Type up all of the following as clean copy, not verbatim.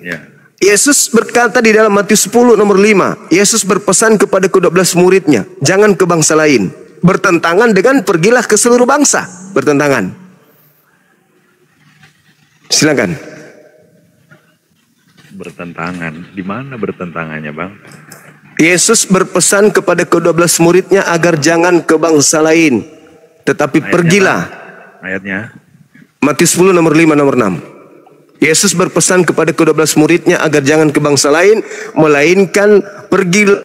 Ya. Yesus berkata di dalam Matius 10 nomor 5, Yesus berpesan kepada ke-12 muridnya, jangan ke bangsa lain. Bertentangan dengan pergilah ke seluruh bangsa. Bertentangan. Silakan. Bertentangan. Di mana bertentangannya, Bang? Yesus berpesan kepada ke-12 muridnya agar jangan ke bangsa lain, tetapi Ayatnya, pergilah. Bang. Ayatnya. Matius 10 nomor 5 nomor 6. Yesus berpesan kepada ke-12 muridnya agar jangan ke bangsa lain, melainkan pergilah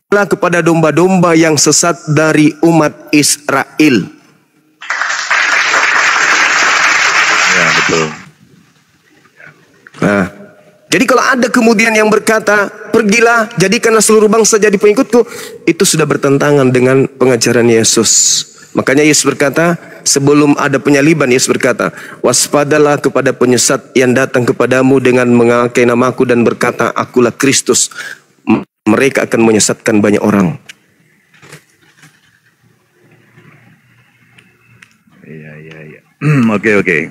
kepada domba-domba yang sesat dari umat Israel. Ya, betul. Nah, jadi kalau ada kemudian yang berkata, pergilah, jadikanlah seluruh bangsa jadi pengikutku, itu sudah bertentangan dengan pengajaran Yesus. Makanya Yesus berkata, sebelum ada penyaliban, Yesus berkata, waspadalah kepada penyesat yang datang kepadamu dengan mengakai namaku dan berkata, akulah Kristus. Mereka akan menyesatkan banyak orang. Iya. Oke.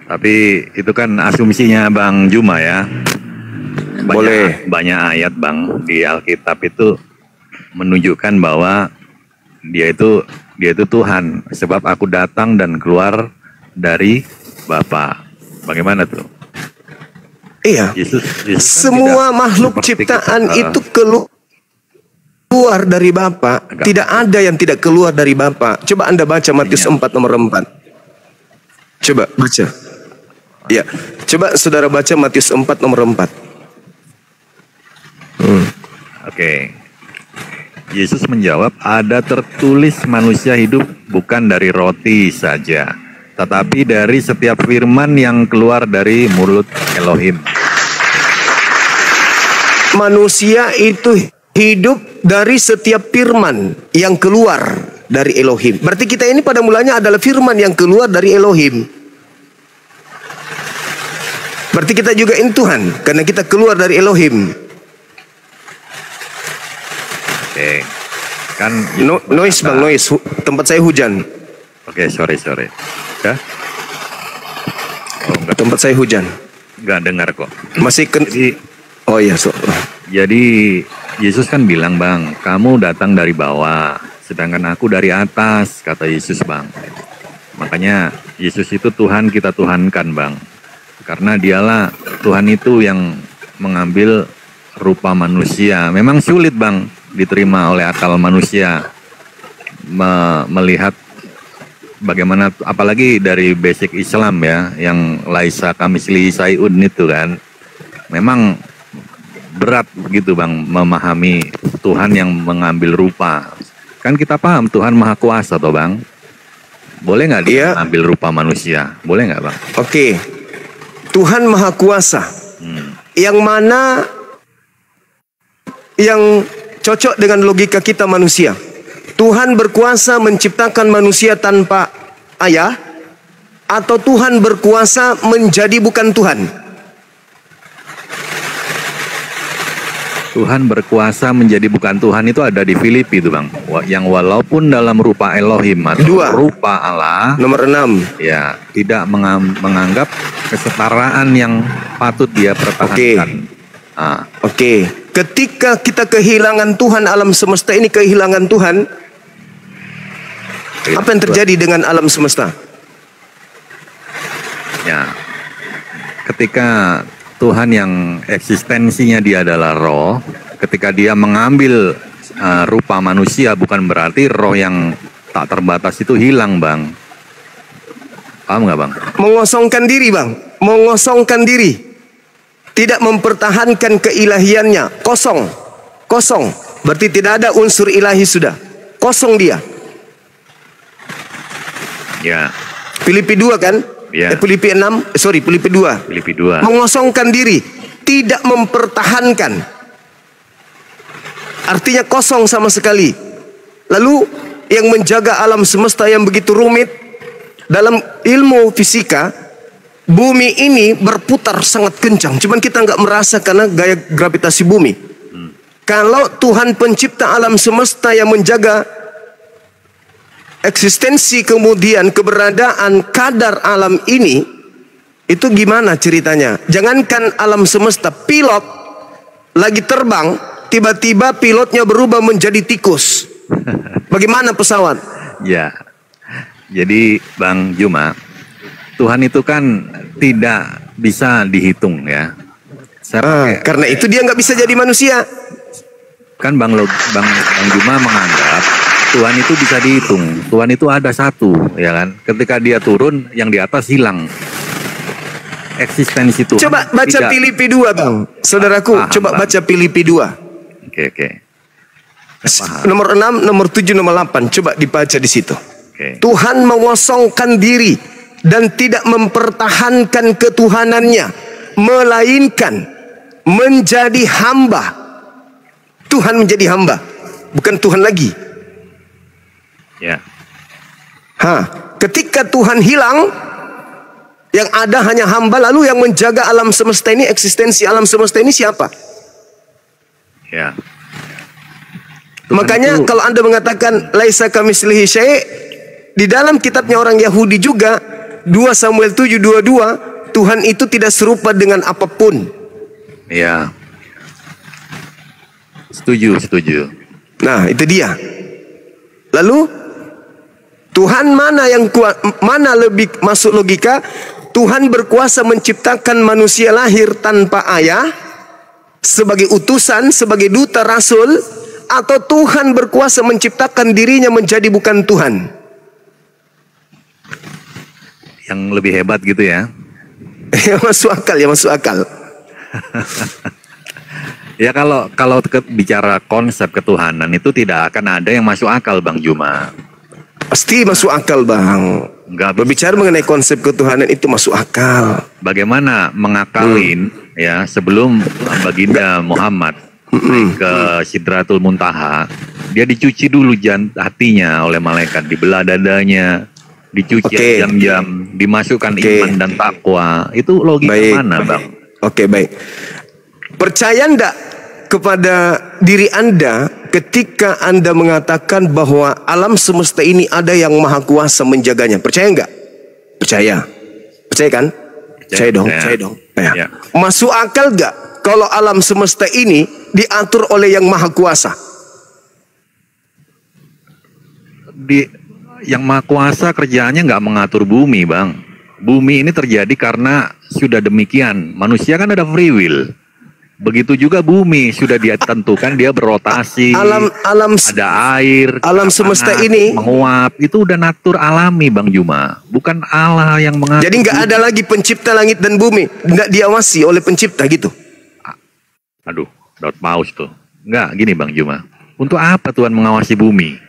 Tapi itu kan asumsinya Bang Juma ya. Boleh. Banyak ayat Bang di Alkitab itu menunjukkan bahwa dia itu Tuhan, sebab aku datang dan keluar dari Bapa. Bagaimana tuh? Iya. Yesus semua makhluk ciptaan itu keluar dari Bapa. Tidak ada yang tidak keluar dari Bapa. Coba Anda baca Matius 4 nomor 4. Coba baca. Ya, coba saudara baca Matius 4 nomor 4. Oke. Yesus menjawab, ada tertulis manusia hidup bukan dari roti saja, tetapi dari setiap firman yang keluar dari mulut Elohim. Manusia itu hidup dari setiap firman yang keluar dari Elohim. Berarti kita ini pada mulanya adalah firman yang keluar dari Elohim. Berarti kita juga ini Tuhan, karena kita keluar dari Elohim. Oke, kan noise Bang, noise. Tempat saya hujan. Oke, sorry. Ya? Oh, enggak. Tempat saya hujan. Enggak dengar kok. Masih oh iya, Jadi Yesus kan bilang, Bang, kamu datang dari bawah, sedangkan aku dari atas, kata Yesus, Bang. Makanya Yesus itu Tuhan, kita tuhankan, Bang. Karena dialah Tuhan itu yang mengambil rupa manusia. Memang sulit, Bang, diterima oleh akal manusia melihat bagaimana, apalagi dari basic Islam ya, yang laisa kamisli sayun itu kan, memang berat begitu Bang memahami Tuhan yang mengambil rupa. Kan kita paham Tuhan Maha Kuasa toh Bang, boleh nggak dia ambil rupa manusia, boleh nggak Bang? Oke, Tuhan Maha Kuasa, yang mana yang cocok dengan logika kita manusia. Tuhan berkuasa menciptakan manusia tanpa ayah, atau Tuhan berkuasa menjadi bukan Tuhan? Tuhan berkuasa menjadi bukan Tuhan itu ada di Filipi itu Bang, yang walaupun dalam rupa Elohim atau rupa Allah, nomor 6, ya tidak menganggap kesetaraan yang patut dia pertahankan. Oke. Ketika kita kehilangan Tuhan, alam semesta ini kehilangan Tuhan, apa yang terjadi dengan alam semesta? Ya, ketika Tuhan yang eksistensinya dia adalah roh, ketika dia mengambil rupa manusia, bukan berarti roh yang tak terbatas itu hilang Bang. Paham nggak Bang? Mengosongkan diri Bang, mengosongkan diri. Tidak mempertahankan keilahiannya, kosong. Berarti tidak ada unsur ilahi sudah. Kosong dia. Ya. Filipi 2 kan? Ya. Filipi 6, Filipi 2. Filipi 2. Mengosongkan diri, tidak mempertahankan. Artinya kosong sama sekali. Lalu yang menjaga alam semesta yang begitu rumit, dalam ilmu fisika, bumi ini berputar sangat kencang. Cuman kita nggak merasa karena gaya gravitasi bumi. Kalau Tuhan pencipta alam semesta yang menjaga eksistensi kemudian keberadaan kadar alam ini, Itu gimana ceritanya? Jangankan alam semesta, pilot lagi terbang, tiba-tiba pilotnya berubah menjadi tikus. Bagaimana pesawat? Ya, jadi Bang Juma, Tuhan itu kan tidak bisa dihitung ya. Karena itu dia nggak bisa jadi manusia. Kan Bang Juma menganggap Tuhan itu bisa dihitung. Tuhan itu ada satu, ya kan? Ketika dia turun, yang di atas hilang. Eksistensi Tuhan. Coba baca Filipi 2, Bang. Saudaraku, coba Bang. baca Filipi 2. Oke. Nomor 6, nomor 7, nomor 8. Coba dibaca di situ. Oke. Tuhan mengosongkan diri dan tidak mempertahankan ketuhanannya, melainkan menjadi hamba. Tuhan menjadi hamba, bukan Tuhan lagi. Ya. Ketika Tuhan hilang, yang ada hanya hamba, lalu yang menjaga alam semesta ini, eksistensi alam semesta ini siapa? Ya. Makanya itu, kalau Anda mengatakan laisa kamitslihi syai', di dalam kitabnya orang Yahudi juga 2 Samuel 7:22, Tuhan itu tidak serupa dengan apapun. Ya. Setuju. Nah, itu dia. Lalu Tuhan mana yang kuat, mana lebih masuk logika? Tuhan berkuasa menciptakan manusia lahir tanpa ayah sebagai utusan, sebagai duta rasul, atau Tuhan berkuasa menciptakan dirinya menjadi bukan Tuhan? Yang lebih hebat gitu ya. Ya masuk akal. Ya kalau bicara konsep ketuhanan itu tidak akan ada yang masuk akal Bang Juma. Pasti masuk akal, Bang. Berbicara mengenai konsep ketuhanan itu masuk akal. Bagaimana mengakalin ya sebelum baginda Muhammad ke Sidratul Muntaha, dia dicuci dulu hatinya oleh malaikat, dibelah dadanya, dicuci jam-jam, dimasukkan iman dan takwa. Itu logika mana, Bang? Oke, baik. Percaya enggak kepada diri Anda ketika Anda mengatakan bahwa alam semesta ini ada yang maha kuasa menjaganya? Percaya enggak? Percaya. Percaya kan? Percaya dong. Ya. Masuk akal enggak kalau alam semesta ini diatur oleh yang maha kuasa? Yang maha kuasa kerjaannya nggak mengatur bumi, Bang. Bumi ini terjadi karena sudah demikian. Manusia kan ada free will. Begitu juga bumi sudah ditentukan dia berotasi. Ada air, alam semesta ini menguap, itu udah natur alami Bang Juma, bukan Allah yang mengatur. Jadi nggak ada lagi pencipta langit dan bumi, nggak diawasi oleh pencipta gitu. Aduh, dot mouse tuh. Nggak gini Bang Juma. Untuk apa Tuhan mengawasi bumi?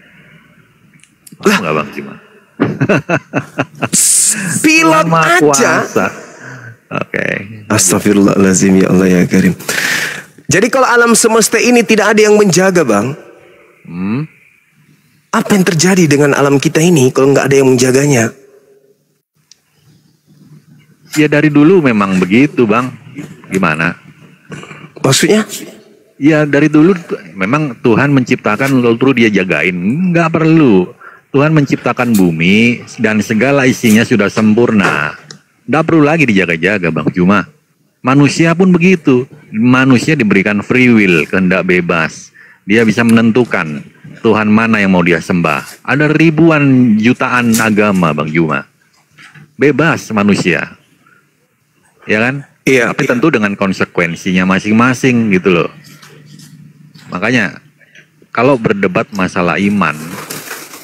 Lah nggak Bang Juma? Pilot aja. Oke. Astagfirullahaladzim, ya Allah ya Karim. Jadi kalau alam semesta ini tidak ada yang menjaga, Bang, apa yang terjadi dengan alam kita ini kalau nggak ada yang menjaganya? Ya dari dulu memang begitu, Bang. Gimana? Maksudnya? Ya dari dulu memang Tuhan menciptakan lalu dia jagain. Nggak perlu. Tuhan menciptakan bumi dan segala isinya sudah sempurna. Nggak perlu lagi dijaga-jaga Bang Juma. Manusia pun begitu. Manusia diberikan free will, kehendak bebas. Dia bisa menentukan Tuhan mana yang mau dia sembah. Ada ribuan jutaan agama Bang Juma. Bebas manusia. Ya kan? Iya. Tapi tentu dengan konsekuensinya masing-masing gitu loh. Makanya kalau berdebat masalah iman,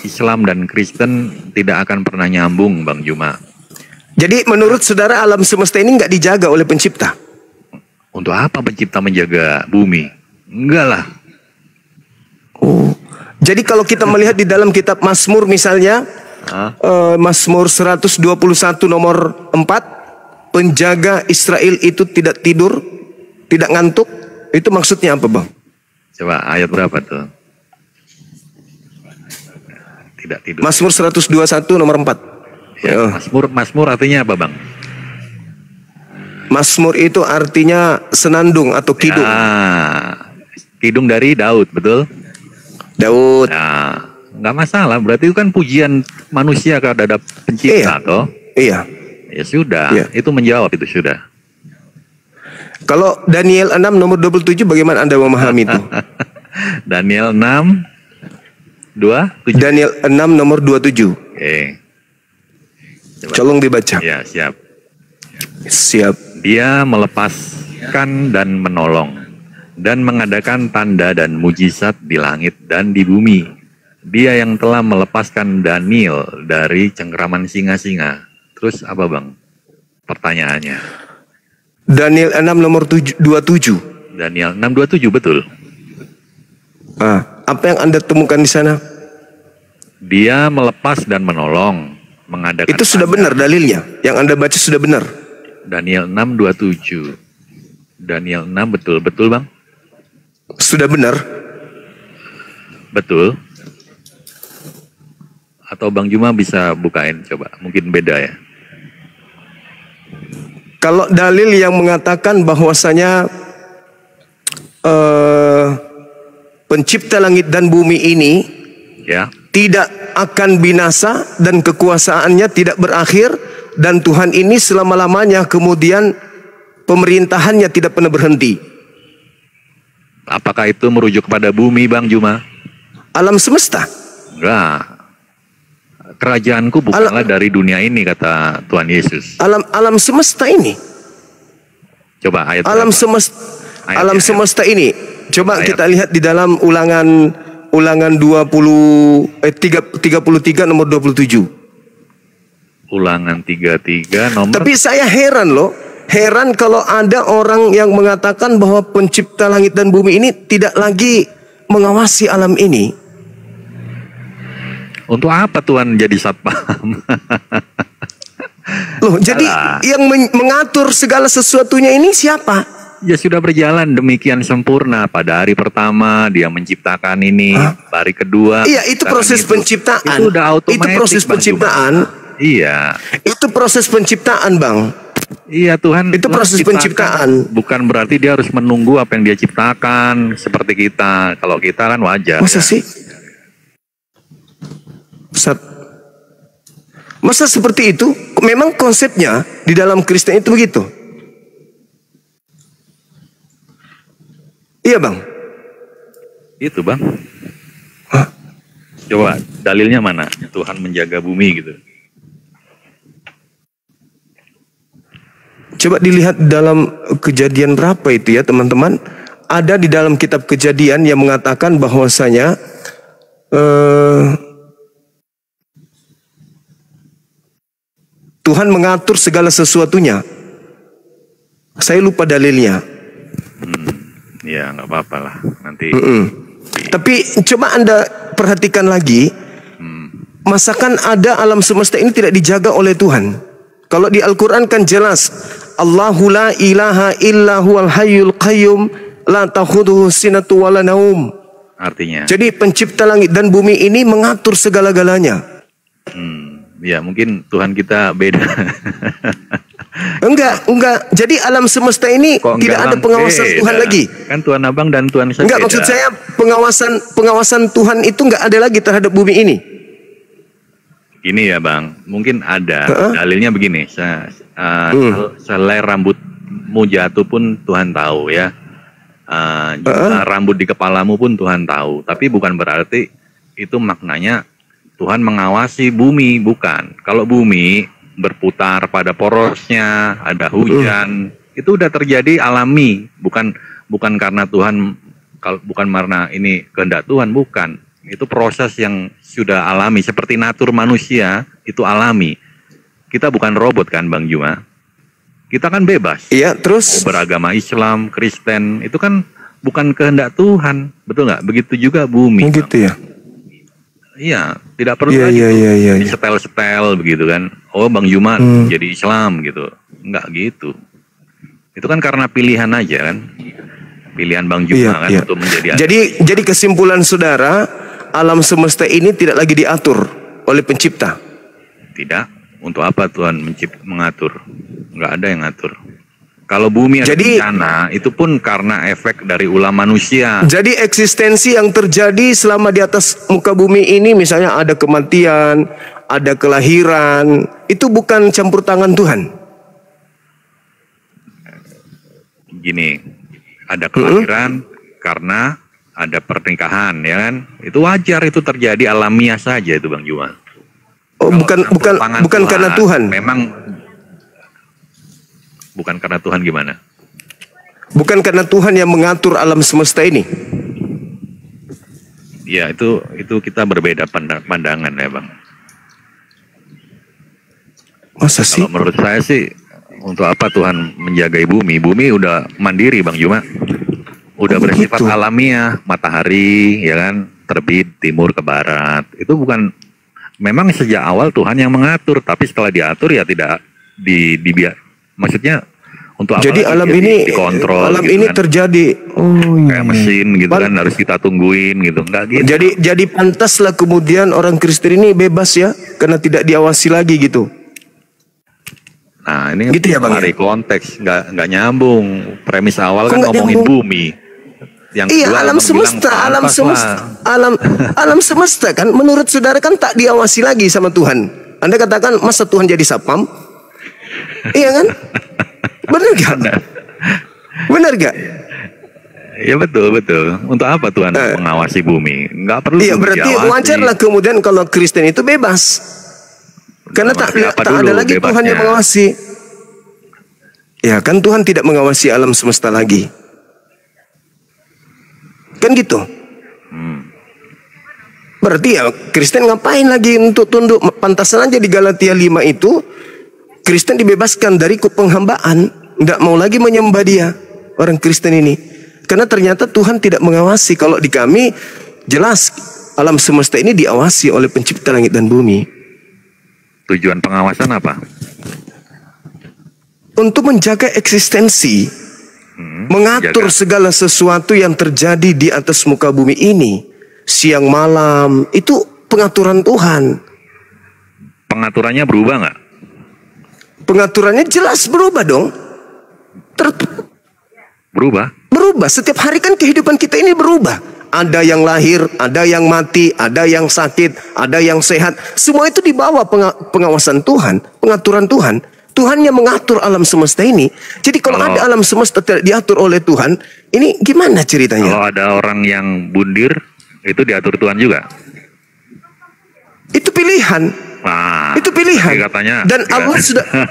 Islam dan Kristen tidak akan pernah nyambung Bang Juma. Jadi menurut saudara alam semesta ini nggak dijaga oleh pencipta? Untuk apa pencipta menjaga bumi? Enggak lah. Oh. Jadi kalau kita melihat di dalam kitab Mazmur misalnya, Mazmur 121 nomor 4, penjaga Israel itu tidak tidur, tidak ngantuk. Itu maksudnya apa, Bang? Coba ayat berapa tuh? Tidak tidur. Mazmur 121 nomor 4. Ya, Mazmur artinya apa Bang? Mazmur itu artinya senandung atau kidung. Ya, kidung dari Daud, betul? Daud. Nah, nggak masalah. Berarti itu kan pujian manusia terhadap pencipta, toh? Iya. Ya sudah, Ya. itu menjawab itu sudah. Kalau Daniel 6 nomor 27 bagaimana Anda memahami itu? Daniel 6, 27. Daniel 6 nomor 27. Oke. Coba. Tolong dibaca. Ya, siap. Siap. Dia melepaskan dan menolong dan mengadakan tanda dan mujizat di langit dan di bumi. Dia yang telah melepaskan Daniel dari cengkeraman singa-singa. Terus apa bang? Pertanyaannya. Daniel 6 nomor 27. Daniel 6:27 betul. Apa yang Anda temukan di sana? Dia melepas dan menolong, mengadakan. Itu sudah benar dalilnya. Yang Anda baca sudah benar. Daniel 6:27. Daniel 6 betul bang? Sudah benar. Betul. Atau Bang Juma bisa bukain coba, mungkin beda ya. Kalau dalil yang mengatakan bahwasanya pencipta langit dan bumi ini Ya. tidak akan binasa dan kekuasaannya tidak berakhir, dan Tuhan ini selama-lamanya, kemudian pemerintahannya tidak pernah berhenti. Apakah itu merujuk kepada bumi Bang Juma? Alam semesta. Enggak. Kerajaanku bukanlah dari dunia ini kata Tuhan Yesus. Alam semesta ini. Coba ayat Alam berapa? semesta. Ayat, Alam ayat. semesta ini. Coba Ayat. kita lihat di dalam ulangan 33 nomor 27. Ulangan 33 nomor. Tapi saya heran loh. Heran kalau ada orang yang mengatakan bahwa pencipta langit dan bumi ini tidak lagi mengawasi alam ini. Untuk apa Tuhan jadi satpam? Loh, jadi yang mengatur segala sesuatunya ini siapa? Ya sudah berjalan demikian sempurna. Pada hari pertama dia menciptakan ini, hari kedua. Iya, itu menciptakan proses itu. penciptaan. Itu udah otomatis. Itu proses Bang penciptaan. Juma. Iya. Itu proses penciptaan, Bang. Iya Tuhan. Itu Tuhan proses ciptakan. penciptaan. Bukan berarti dia harus menunggu apa yang dia ciptakan seperti kita. Kalau kita kan wajar. Masa sih? Masa seperti itu? Memang konsepnya di dalam Kristen itu begitu. Iya Bang. Itu Bang. Hah? Coba dalilnya mana? Tuhan menjaga bumi gitu. Coba dilihat dalam Kejadian berapa itu ya teman-teman. Ada di dalam kitab Kejadian yang mengatakan bahwasanya Tuhan mengatur segala sesuatunya. Saya lupa dalilnya. Ya nggak apa-apa lah. Nanti. Tapi coba Anda perhatikan lagi. Masakan ada alam semesta ini tidak dijaga oleh Tuhan? Kalau di Al-Quran kan jelas. Allahu la ilaha illa huwal hayyul qayyum la ta'khudhuhu sinatu wala naum. Artinya. Jadi pencipta langit dan bumi ini mengatur segala-galanya. Ya mungkin Tuhan kita beda. Enggak. Jadi alam semesta ini Kok tidak ada enggak pengawasan beda? Tuhan lagi. Kan Tuhan Abang dan Tuhan saya Enggak, beda. maksud saya pengawasan Tuhan itu enggak ada lagi terhadap bumi ini. Gini ya Bang, mungkin ada. Dalilnya begini, selai rambutmu jatuh pun Tuhan tahu ya. Jumlah rambut di kepalamu pun Tuhan tahu. Tapi bukan berarti itu maknanya Tuhan mengawasi bumi, bukan. Kalau bumi berputar pada porosnya, ada hujan, itu udah terjadi alami, bukan karena Tuhan, bukan karena ini kehendak Tuhan, bukan. Itu proses yang sudah alami, seperti natur manusia itu alami. Kita bukan robot kan Bang Juma? Kita kan bebas. Iya, terus Beragama Islam, Kristen, itu kan bukan kehendak Tuhan, betul nggak? Begitu juga bumi. begitu ya. Iya, tidak perlu Iya, lagi iya. setel-setel begitu kan. Oh, Bang Juma jadi Islam gitu. Enggak gitu. Itu kan karena pilihan aja kan. Pilihan Bang Juma kan untuk menjadi Jadi kesimpulan saudara, alam semesta ini tidak lagi diatur oleh pencipta. Tidak. Untuk apa Tuhan mengatur? Enggak ada yang ngatur. Kalau bumi ada bencana, itu pun karena efek dari ulah manusia. Jadi eksistensi yang terjadi selama di atas muka bumi ini, misalnya ada kematian, ada kelahiran, itu bukan campur tangan Tuhan. Gini, ada kelahiran karena ada pernikahan, ya kan? Itu wajar, itu terjadi alamiah saja itu Bang Juma. Oh, bukan karena Tuhan. Memang bukan karena Tuhan gimana? Bukan karena Tuhan yang mengatur alam semesta ini. Ya, itu kita berbeda pandangan ya Bang. Masa sih? Kalau menurut saya sih, untuk apa Tuhan menjaga bumi? Bumi udah mandiri Bang Juma. Udah bersifat alamiah, matahari ya kan, terbit timur ke barat. Itu bukan, memang sejak awal Tuhan yang mengatur, tapi setelah diatur ya tidak maksudnya untuk apa? Jadi alam ini dikontrol, alam gitu ini kan. terjadi Kayak mesin gitu kan, harus kita tungguin gitu, enggak gitu. Jadi pantaslah kemudian orang Kristen ini bebas ya, karena tidak diawasi lagi gitu. Nah ini gitu ya Bang, dari konteks nggak nyambung. Premis awal kok kan ngomongin nyambung? bumi. Yang Iya, kedua, alam semesta, alam semesta kan menurut saudara kan tak diawasi lagi sama Tuhan. Anda katakan masa Tuhan jadi sapam? Iya kan? Benar gak? Benar gak? Ya betul. Untuk apa Tuhan mengawasi bumi? Nggak perlu. Iya, berarti diawasi. wajarlah kemudian kalau Kristen itu bebas. Karena tak ada lagi bebasnya? Tuhan yang mengawasi. Ya kan Tuhan tidak mengawasi alam semesta lagi. Kan gitu. Berarti ya Kristen ngapain lagi untuk tunduk? Pantasan aja di Galatia 5 itu Kristen dibebaskan dari penghambaan, nggak mau lagi menyembah dia, orang Kristen ini. Karena ternyata Tuhan tidak mengawasi. Kalau di kami jelas alam semesta ini diawasi oleh pencipta langit dan bumi. Tujuan pengawasan apa? Untuk menjaga eksistensi. Mengatur segala sesuatu yang terjadi di atas muka bumi ini. Siang malam, itu pengaturan Tuhan. Pengaturannya berubah nggak? Pengaturannya jelas berubah dong. Berubah? Berubah, setiap hari kan kehidupan kita ini berubah. Ada yang lahir, ada yang mati, ada yang sakit, ada yang sehat. Semua itu di bawah pengawasan Tuhan, pengaturan Tuhan. Tuhan yang mengatur alam semesta ini. Jadi kalau ada alam semesta tidak diatur oleh Tuhan, ini gimana ceritanya? Kalau ada orang yang bundir, itu diatur Tuhan juga? Itu pilihan. Nah, itu pilihan. Katanya, dan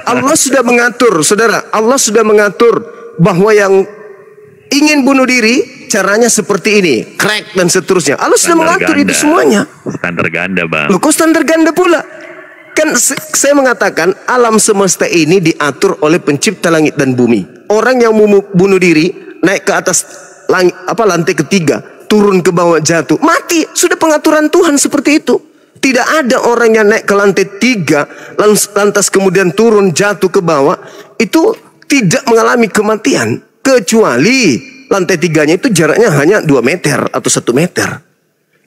Allah sudah mengatur, saudara. Allah sudah mengatur bahwa yang ingin bunuh diri caranya seperti ini, crack dan seterusnya. Allah sudah mengatur itu semuanya. Standar ganda Bang. Loh, kok standar ganda pula? Kan saya mengatakan alam semesta ini diatur oleh pencipta langit dan bumi. Orang yang mau bunuh diri naik ke atas lantai ketiga, turun ke bawah jatuh, mati. Sudah pengaturan Tuhan seperti itu. Tidak ada orang yang naik ke lantai 3 lantas kemudian turun jatuh ke bawah itu tidak mengalami kematian, kecuali lantai 3-nya itu jaraknya hanya 2 meter atau 1 meter.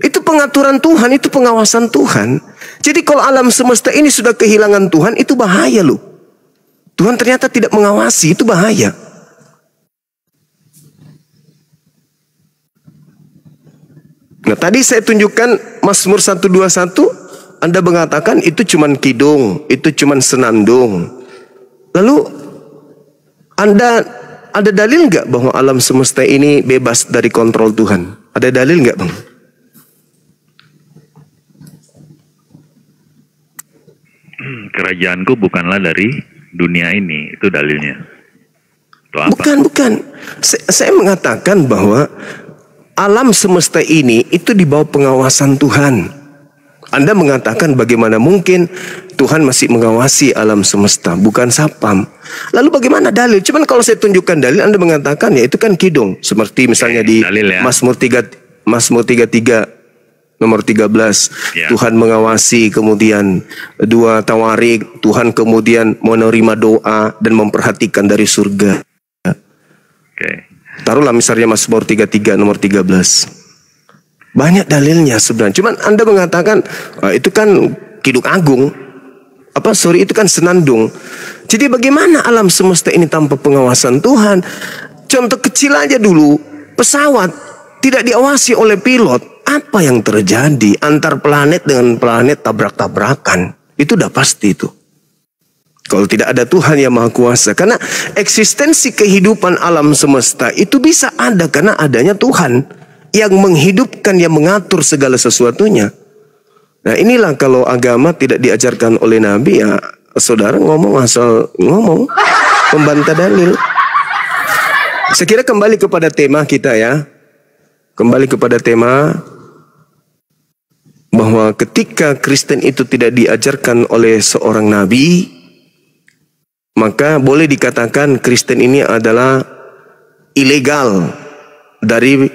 Itu pengaturan Tuhan, itu pengawasan Tuhan. Jadi kalau alam semesta ini sudah kehilangan Tuhan, itu bahaya loh. Tuhan ternyata tidak mengawasi, itu bahaya. Nah tadi saya tunjukkan Mazmur 121, Anda mengatakan itu cuman kidung, itu cuman senandung. Lalu Anda ada dalil nggak bahwa alam semesta ini bebas dari kontrol Tuhan? Ada dalil nggak Bang? Kerajaanku bukanlah dari dunia ini, itu dalilnya. Itu apa? Bukan. Saya mengatakan bahwa alam semesta ini itu di bawah pengawasan Tuhan. Anda mengatakan bagaimana mungkin Tuhan masih mengawasi alam semesta, bukan sapam. Lalu bagaimana dalil? Cuman kalau saya tunjukkan dalil, Anda mengatakan ya itu kan kidung. Seperti misalnya di Mazmur 33 nomor 13, Tuhan mengawasi, kemudian 2 Tawarik, Tuhan kemudian menerima doa dan memperhatikan dari surga. Taruhlah misalnya Mazmur 33 nomor 13. Banyak dalilnya sebenarnya. Cuman Anda mengatakan itu kan kidung agung. Itu kan senandung. Jadi bagaimana alam semesta ini tanpa pengawasan Tuhan? Contoh kecil aja dulu, pesawat tidak diawasi oleh pilot. Apa yang terjadi antar planet dengan planet tabrak-tabrakan? Itu udah pasti itu. Kalau tidak ada Tuhan yang Maha Kuasa. Karena eksistensi kehidupan alam semesta itu bisa ada karena adanya Tuhan yang menghidupkan, yang mengatur segala sesuatunya. Nah inilah kalau agama tidak diajarkan oleh Nabi, ya saudara ngomong asal ngomong, membantah dalil. Saya kira kembali kepada tema kita ya. Kembali kepada tema bahwa ketika Kristen itu tidak diajarkan oleh seorang Nabi, maka boleh dikatakan Kristen ini adalah ilegal dari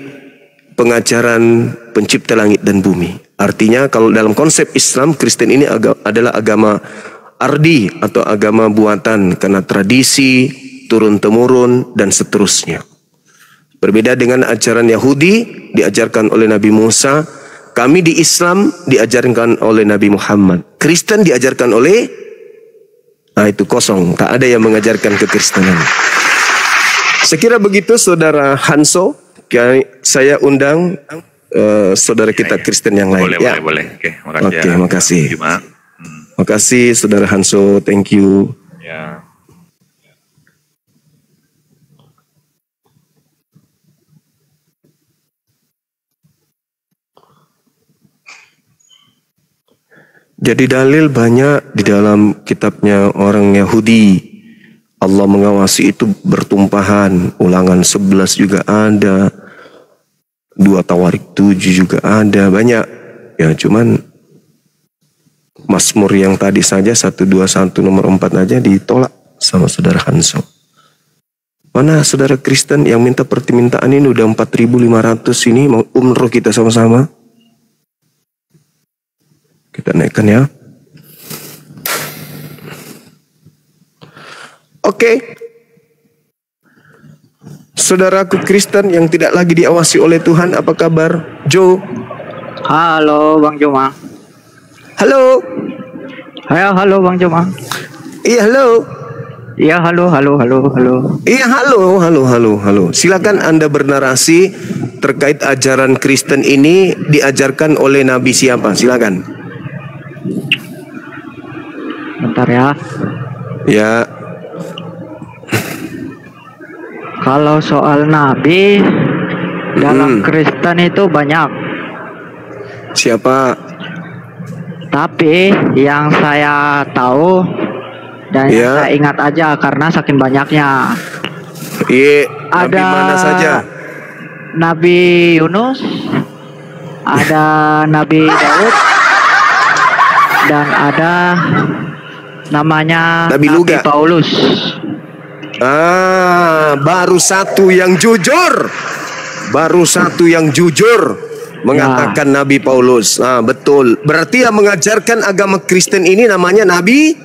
pengajaran pencipta langit dan bumi. Artinya kalau dalam konsep Islam, Kristen ini adalah agama ardi atau agama buatan karena tradisi, turun-temurun, dan seterusnya. Berbeda dengan ajaran Yahudi diajarkan oleh Nabi Musa, kami di Islam diajarkan oleh Nabi Muhammad. Kristen diajarkan oleh itu kosong, tak ada yang mengajarkan kekristenan. Sekira begitu saudara Hanso, saya undang saudara kita Kristen yang lain. Boleh. Oke, makasih. Makasih saudara Hanso, thank you. Ya. Jadi dalil banyak di dalam kitabnya orang Yahudi. Allah mengawasi itu bertumpahan. Ulangan 11 juga ada. 2 Tawarik 7 juga ada. Banyak. Ya cuman Mazmur yang tadi saja 121 nomor 4 aja ditolak sama saudara Hanso. Mana saudara Kristen yang minta permintaan ini udah 4.500 ini mau umroh kita sama-sama. Kita naikkan ya. Oke. Saudaraku Kristen yang tidak lagi diawasi oleh Tuhan, apa kabar? Jo. Halo Bang Joma. Halo. Halo Bang Joma. Iya halo. Iya halo. Iya halo. Silakan Anda bernarasi terkait ajaran Kristen ini diajarkan oleh Nabi siapa? Silakan. Bentar ya. Ya. Kalau soal nabi dalam Kristen itu banyak. Siapa? Tapi yang saya tahu dan yang saya ingat aja karena saking banyaknya. Iya. Nabi Ada mana saja? Nabi Yunus, ada Nabi Daud, dan ada namanya Nabi Luga. Paulus. Baru satu yang jujur. Mengatakan Nabi Paulus. Betul. Berarti yang mengajarkan agama Kristen ini namanya Nabi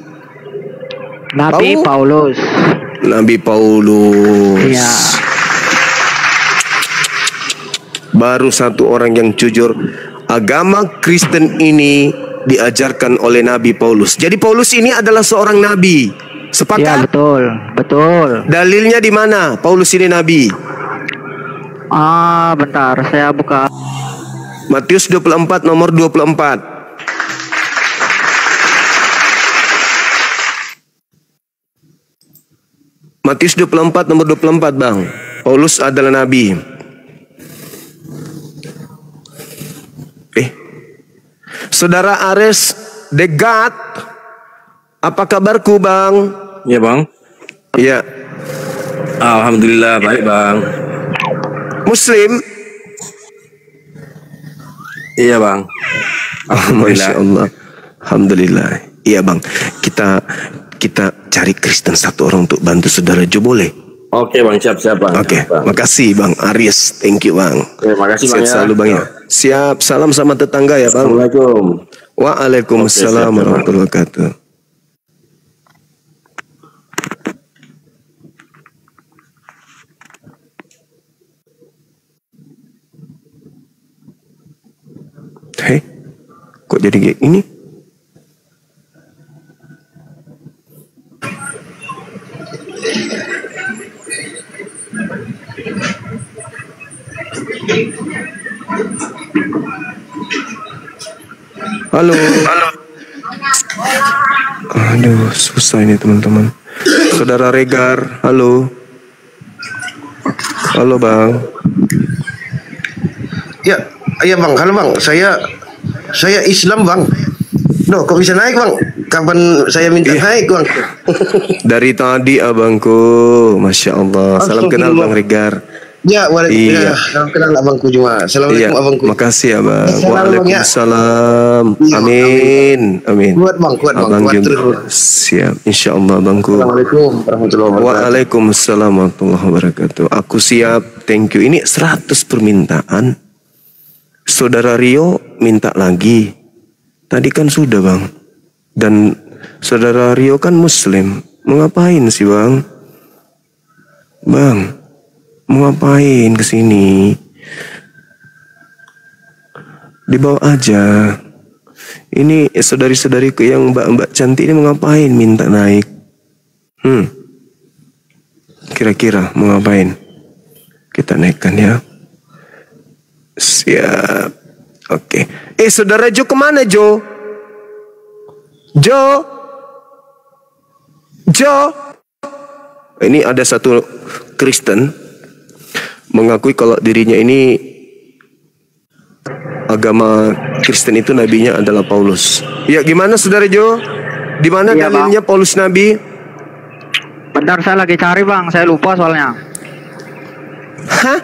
Paulus. Nabi Paulus. Iya. Baru satu orang yang jujur. Agama Kristen ini diajarkan oleh Nabi Paulus. Jadi Paulus ini adalah seorang nabi. Sepakat? Ya, betul. Dalilnya di mana? Paulus ini nabi. Bentar, saya buka. Matius 24 nomor 24. Matius 24 nomor 24, Bang. Paulus adalah nabi. Saudara Ares Degat, apa kabarku Bang? Iya Bang. Iya. Alhamdulillah baik Bang. Muslim? Iya Bang. Masya Allah. Alhamdulillah. Iya Bang. Kita cari Kristen satu orang untuk bantu saudara Jo, boleh? Oke Bang, siap Bang. Oke, makasih Bang Aris, thank you Bang. Oke, makasih Bang ya. Selalu Bang ya. Siap, salam sama tetangga ya Bang. Assalamualaikum. Waalaikumsalam warahmatullahi wabarakatuh. Hei, kok jadi kayak ini? Halo. Aduh, susah ini teman-teman. Saudara Regar, halo. Halo bang. Ya, iya bang. Halo bang. Saya Islam bang. Duh, kok bisa naik bang? Kapan saya minta naik bang? Dari tadi abangku, masya Allah. Salam kenal bang Regar. Ya, waalaikumsalam. Salam kenal abangku juga. Assalamualaikum abangku. Makasih abang. Waalaikumsalam. Amin. Amin. Kuat bang, kuat bang. Abang Kuat juga. terus. Siap, insya Allah abangku. Assalamualaikum warahmatullahi wabarakatuh. Waalaikumsalam warahmatullahi wabarakatuh. Aku siap, thank you. Ini 100 permintaan. Saudara Rio minta lagi. Tadi kan sudah bang. Dan saudara Rio kan muslim. Mau ngapain sih bang? Bang, mau ngapain kesini? Dibawa aja. Ini saudari-saudariku yang mbak-mbak cantik ini mau ngapain minta naik? Kira-kira mau ngapain? Kita naikkan ya. Siap. Oke. Saudara Jo kemana Jo? Jo. Ini ada satu Kristen mengakui kalau dirinya ini agama Kristen itu nabinya adalah Paulus. Ya gimana saudara Jo? Di mana dalilnya bang? Paulus nabi? Bentar saya lagi cari bang, saya lupa soalnya. Hah?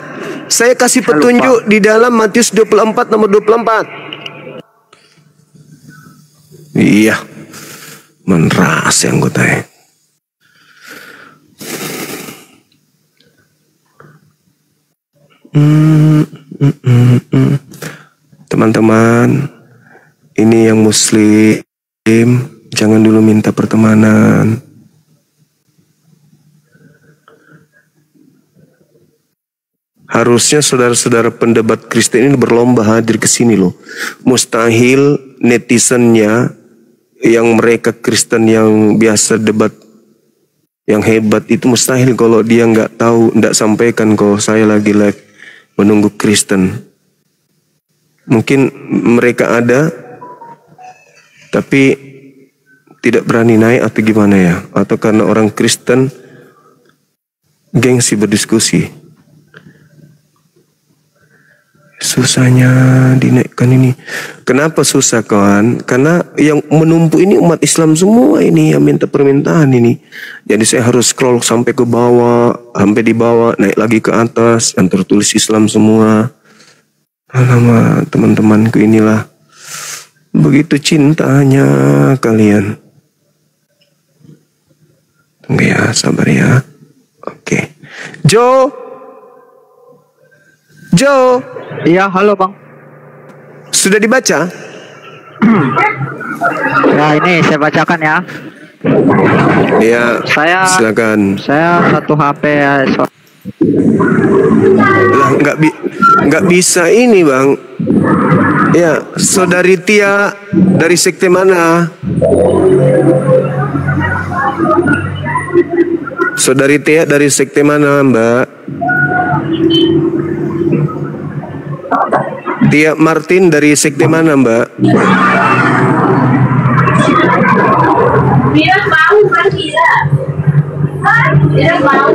Saya kasih petunjuk di dalam Matius 24 nomor 24. Iya. Meneras yang gue tanya. Teman-teman, ini yang muslim, jangan dulu minta pertemanan. Harusnya saudara-saudara pendebat Kristen ini berlomba hadir ke sini loh. Mustahil netizennya yang mereka Kristen yang biasa debat yang hebat itu mustahil kalau dia nggak tahu, nggak sampaikan kalau saya lagi live menunggu Kristen. Mungkin mereka ada, tapi tidak berani naik atau gimana ya? Atau karena orang Kristen gengsi berdiskusi. Susahnya dinaikkan ini. Kenapa susah kawan? Karena yang menumpuk ini umat Islam semua ini yang minta permintaan ini. Jadi saya harus scroll sampai ke bawah, sampai di bawah, naik lagi ke atas, yang tertulis Islam semua. Alamak, teman-temanku inilah. Begitu cintanya kalian. Tunggu ya, sabar ya. Oke. Jo. Iya, halo bang. Sudah dibaca? Ya ini saya bacakan ya. Iya. Silakan. Saya satu HP ya. Lah nggak bisa ini bang. Ya, saudari Tia dari sekte mana? Saudari Tia dari sekte mana mbak? Tia Martin dari sekte mana mbak? Tidak mau kan tidak mau.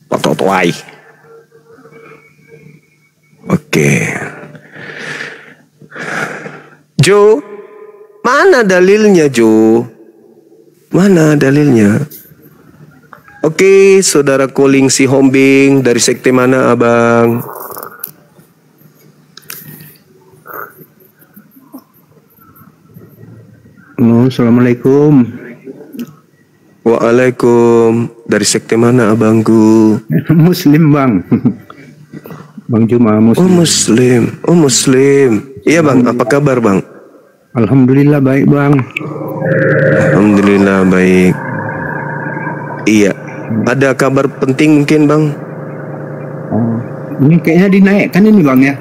Pototoai. Oke. Jo, mana dalilnya Jo? Mana dalilnya? Oke, saudara Koling si Hombing dari sekte mana abang? Assalamualaikum. Waalaikum. Dari sekte mana abangku? Muslim bang. Bang Juma Muslim. Oh Muslim. Iya bang, apa kabar bang? Alhamdulillah baik bang. Alhamdulillah baik. Iya. Ada kabar penting mungkin bang? Oh, ini kayaknya dinaikkan ini bang ya?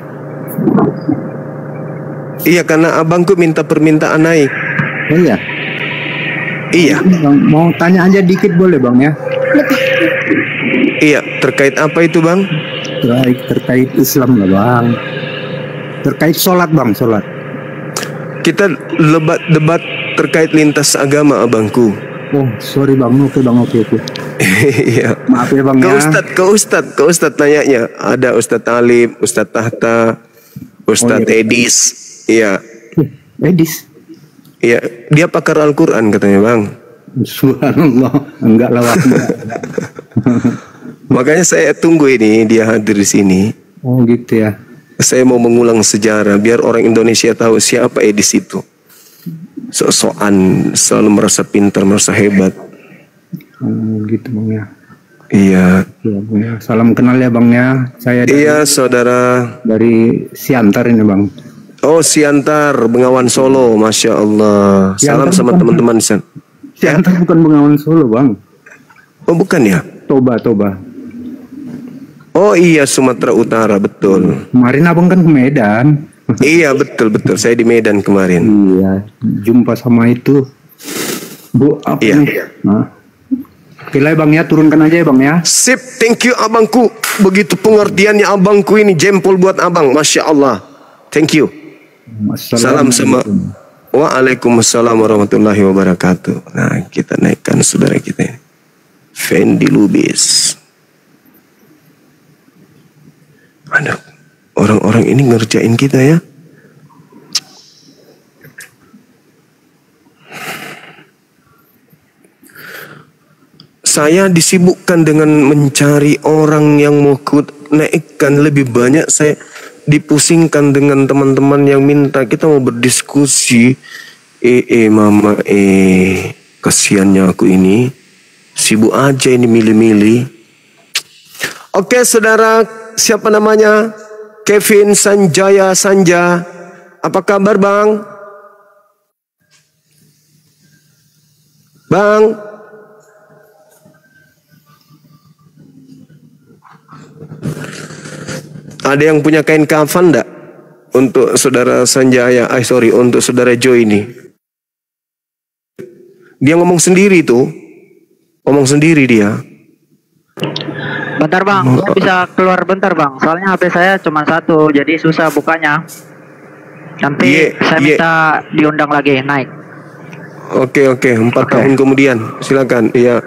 Iya, karena abangku minta permintaan naik. Oh iya? Iya. Bang, mau tanya aja dikit boleh bang ya? Iya, terkait apa itu bang? Terkait Islam lah bang. Terkait sholat bang, sholat. Kita debat terkait lintas agama, abangku. Oh, sorry bang. Oke bang, oke. Iya. Maaf ya bang ya. Ke Ustadz tanyanya. Ada Ustadz Talib, Ustadz Tahta, Ustadz Edis. Iya. Edis. Iya, dia pakar Al-Quran katanya bang. Subhanallah. Enggak lah bang. Makanya saya tunggu ini dia hadir di sini. Oh gitu ya. Saya mau mengulang sejarah biar orang Indonesia tahu siapa Edis itu. Sok-sokan, selalu merasa pintar, merasa hebat. Gitu bang ya. Iya. Ya, bang, ya. Salam kenal ya bang ya. Saya saudara dari Siantar ini bang. Oh, Siantar, Bengawan Solo, Masya Allah. Salam sama teman-teman di sana. Siantar bukan Bengawan Solo bang. Oh bukan ya? Toba. Oh iya, Sumatera Utara, betul. Kemarin abang kan ke Medan. Iya betul. Saya di Medan kemarin. Iya, jumpa sama itu. Bu, apa Iya. nih? Nah. Oke lah bang ya, turunkan aja ya bang ya. Sip, thank you abangku. Begitu pengertiannya abangku ini, jempol buat abang, Masya Allah. Thank you. Salam sama. Waalaikumsalam warahmatullahi wabarakatuh. Nah, kita naikkan saudara kita ini. Fendi Lubis. Aduh, orang-orang ini ngerjain kita ya. Saya disibukkan dengan mencari orang yang mau naikkan lebih banyak. Saya dipusingkan dengan teman-teman yang minta kita mau berdiskusi. Mama, kasihannya aku ini. Sibuk aja ini milih-milih. Oke saudara, siapa namanya? Kevin Sanjaya Sanja. Apa kabar bang? Bang? Ada yang punya kain kafan enggak? Untuk saudara Sanjaya, untuk saudara Joy ini. Dia ngomong sendiri tuh. Ngomong sendiri dia. Bentar bang, saya bisa keluar bentar bang. Soalnya HP saya cuma satu, jadi susah bukanya. Nanti saya minta diundang lagi naik. Oke. 4 tahun kemudian, silakan. Iya.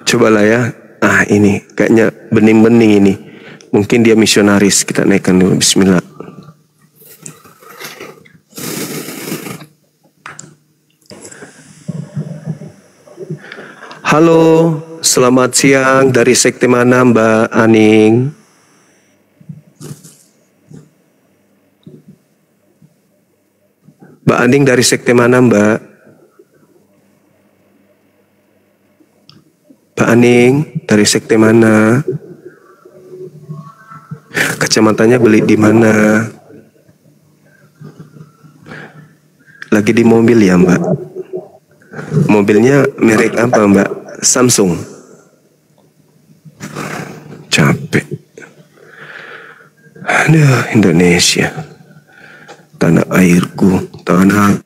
Cobalah ya. Ah ini kayaknya bening-bening ini. Mungkin dia misionaris. Kita naikkan dulu. Bismillah. Halo, selamat siang. Dari sekte mana Mbak Aning? Mbak Aning dari sekte mana Mbak? Mbak Aning dari sekte mana? Kacamatanya beli di mana? Lagi di mobil ya Mbak? Mobilnya merek apa Mbak? Samsung. Capek. Aduh, Indonesia. Tanah airku, tanah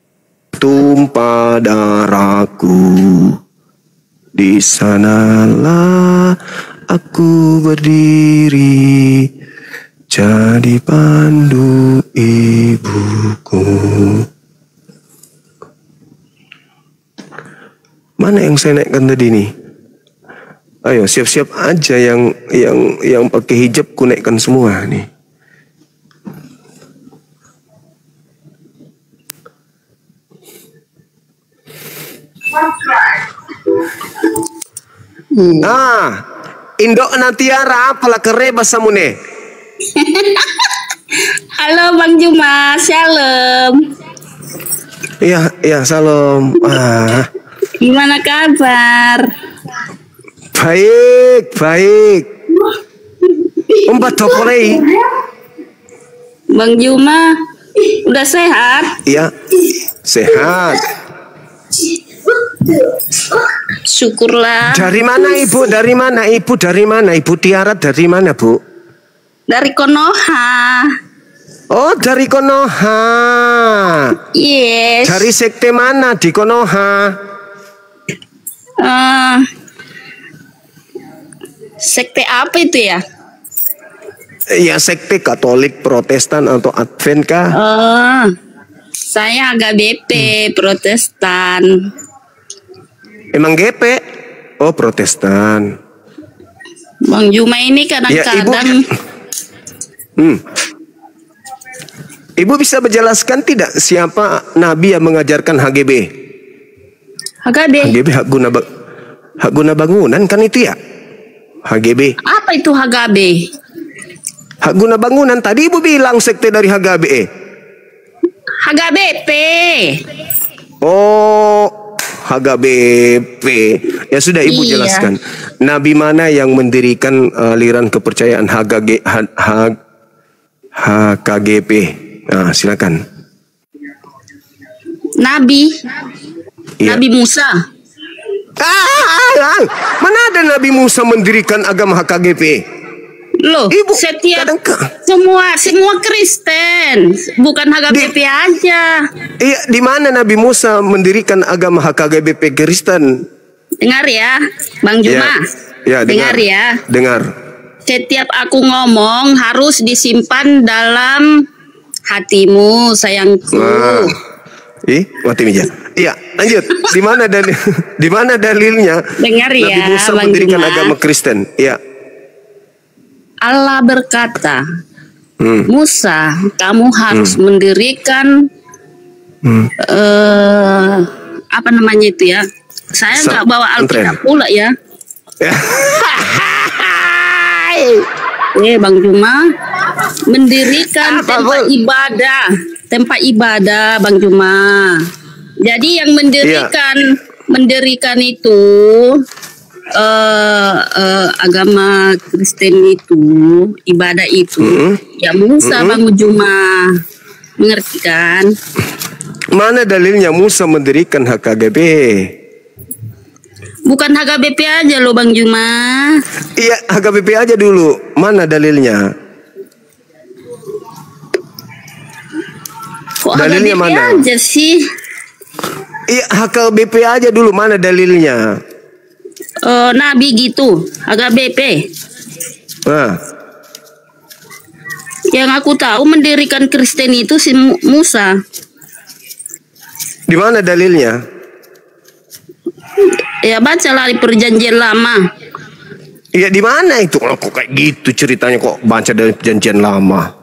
tumpah darahku. Di sanalah aku berdiri, jadi pandu ibuku. Mana yang saya naikkan tadi nih? Ayo siap-siap aja yang pakai hijab ku naikkan semua nih. Indok nantiara apalah kereba samune. Halo Bang Juma, shalom. Iya, salam. Gimana kabar? Baik. Umpat topolei. Bang Juma, udah sehat? Iya, sehat. Syukurlah. Dari mana ibu? Ibu Tiara dari mana bu? Dari Konoha. Oh, dari Konoha. Yes. Dari sekte mana di Konoha? Sekte apa itu ya? Ya sekte Katolik, Protestan atau Advent kah? Saya agak BP Protestan. Emang GP? Oh Protestan. Bang Juma ini kadang-kadang. Ibu bisa menjelaskan tidak siapa Nabi yang mengajarkan HGB? HGB hak guna bangunan kan itu ya? HGB. Apa itu HGB? Hak guna bangunan. Tadi ibu bilang sekte dari HGB. HGBP. Oh, HGBP. Ya sudah ibu jelaskan. Nabi mana yang mendirikan aliran kepercayaan HKGP? Nah, silakan. Nabi. Nabi Musa. Mana ada Nabi Musa mendirikan agama HKGP? Loh, ibu, setiap semua Kristen, bukan HKBP aja. Iya, di mana Nabi Musa mendirikan agama HKGBP Kristen? Dengar ya, Bang Juma. Ya, dengar ya. Dengar. Setiap aku ngomong harus disimpan dalam hatimu, sayangku. Mati meja. Iya, lanjut. Di mana dalilnya? Dengar ya, Nabi Musa Bang mendirikan Juma. agama Kristen. Iya. Allah berkata, Musa, kamu harus mendirikan apa namanya itu ya? Saya nggak bawa Alkitab pula ya. Bang Juma, mendirikan tempat ibadah, Bang Juma. Jadi yang mendirikan itu agama Kristen itu, ibadah itu, ya Musa, Bang Juma. Mengerti kan? Mana dalilnya Musa mendirikan HKGB? Bukan HKBP aja loh, Bang Juma. Iya, HKBP aja dulu. Mana dalilnya? Kok dalilnya HKBP mana? aja sih? Iya, HKBP aja dulu. Mana dalilnya? Nabi gitu, HKBP. Yang aku tahu mendirikan Kristen itu si Musa. Di mana dalilnya? Ya bacalah di Perjanjian Lama. Iya, di mana itu? Kok kayak gitu ceritanya, kok baca dari Perjanjian Lama?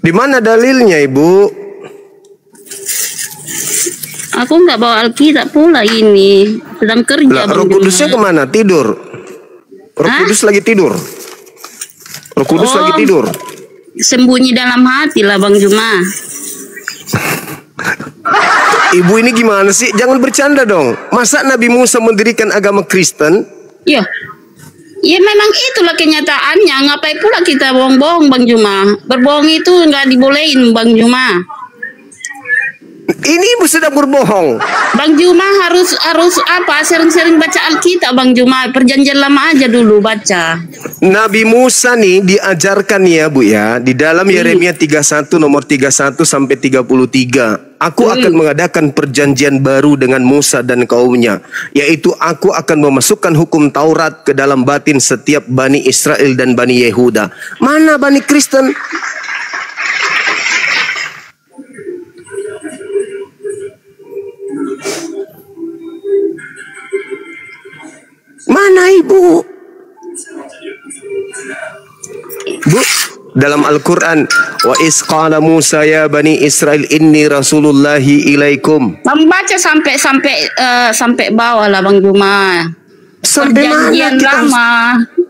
Di mana dalilnya, Ibu? Aku nggak bawa Alkitab pula ini. Sedang kerja. Roh Kudusnya kemana? Tidur. Roh Kudus lagi tidur. Roh Kudus lagi tidur. Sembunyi dalam hati lah, Bang Juma. Ibu ini gimana sih? Jangan bercanda dong. Masa Nabi Musa mendirikan agama Kristen? Iya. Ya memang itulah kenyataannya. Ngapain pula kita bohong-bohong, Bang Juma? Berbohong itu nggak dibolehin, Bang Juma. Ini ibu sedang berbohong. Bang Juma harus apa? Sering-sering baca Alkitab, Bang Juma. Perjanjian Lama aja dulu baca. Nabi Musa nih diajarkan ya, Bu ya, di dalam Yeremia 31 nomor 31 sampai 33. Aku akan mengadakan perjanjian baru dengan Musa dan kaumnya, yaitu aku akan memasukkan hukum Taurat ke dalam batin setiap Bani Israel dan Bani Yehuda. Mana Bani Kristen? Mana Ibu? Bu, dalam Al-Quran, wa isqala Musa ya Bani Israel inni rasulullahi ilaikum. Membaca sampai bawah lah, Bang Juma. Sampai Perjanjian mana Lama.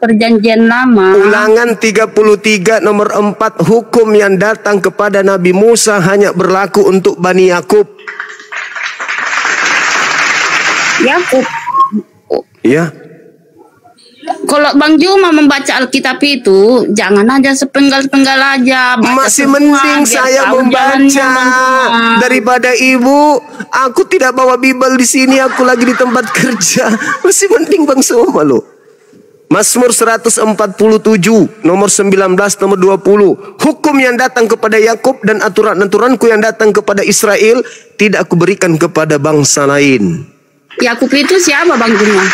Perjanjian Lama. Ulangan 33 nomor 4, hukum yang datang kepada Nabi Musa hanya berlaku untuk Bani Yakub. Yakub. Ya. Kalau Bang Juma membaca Alkitab itu, jangan aja sepenggal-penggal aja. Masih mending saya membaca daripada Ibu. Aku tidak bawa Bible di sini, aku lagi di tempat kerja. Masih mending Bang Soma lo. Mazmur 147 nomor 19 nomor 20. Hukum yang datang kepada Yakub dan aturan-aturanku yang datang kepada Israel tidak aku berikan kepada bangsa lain. Yakub itu siapa Bang Juma?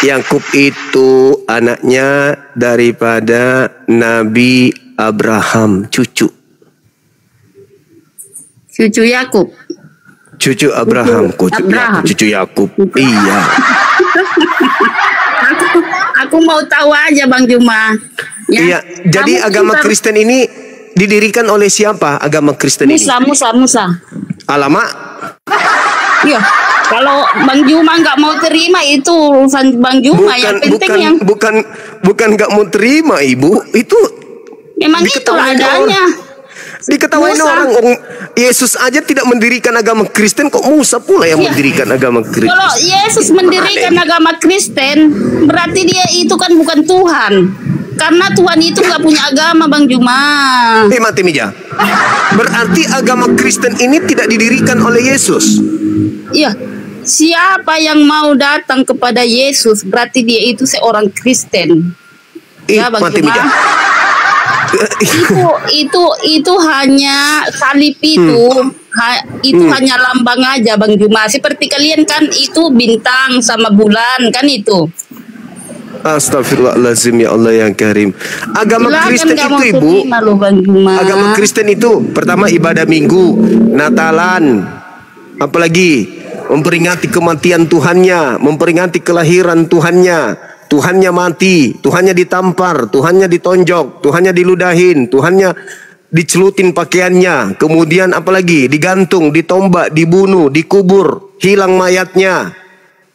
Yakub itu anaknya daripada Nabi Abraham, cucu Yakub. Cucu Abraham, cucu Yakub. Iya. Aku mau tahu aja Bang Juma. Ya. Iya, jadi agama Kristen ini didirikan oleh siapa? Agama Kristen ini? Musa. Alamak. Iya. Kalau Bang Juma nggak mau terima itu urusan Bang Juma. Yang penting bukan nggak mau terima, Ibu. Itu memang itulah adanya. Diketawain orang, Yesus aja tidak mendirikan agama Kristen, kok Musa pula yang mendirikan agama Kristen? Kalau Yesus mendirikan agama Kristen, berarti dia itu kan bukan Tuhan. Karena Tuhan itu nggak punya agama, Bang Juma. Mati meja. Berarti agama Kristen ini tidak didirikan oleh Yesus. Iya. Siapa yang mau datang kepada Yesus, berarti dia itu seorang Kristen. Ya, Bang mati Juma. meja. itu hanya salib itu hanya lambang aja Bang Juma. Seperti kalian kan itu bintang sama bulan kan itu. Astagfirullahaladzim, ya Allah yang karim. Agama Kristen itu, Ibu, agama Kristen itu pertama ibadah minggu, Natalan, apalagi memperingati kematian Tuhannya, memperingati kelahiran Tuhannya. Tuhannya mati, Tuhannya ditampar, Tuhannya ditonjok, Tuhannya diludahin, Tuhannya dicelutin pakaiannya, kemudian apalagi digantung, ditombak, dibunuh, dikubur, hilang mayatnya,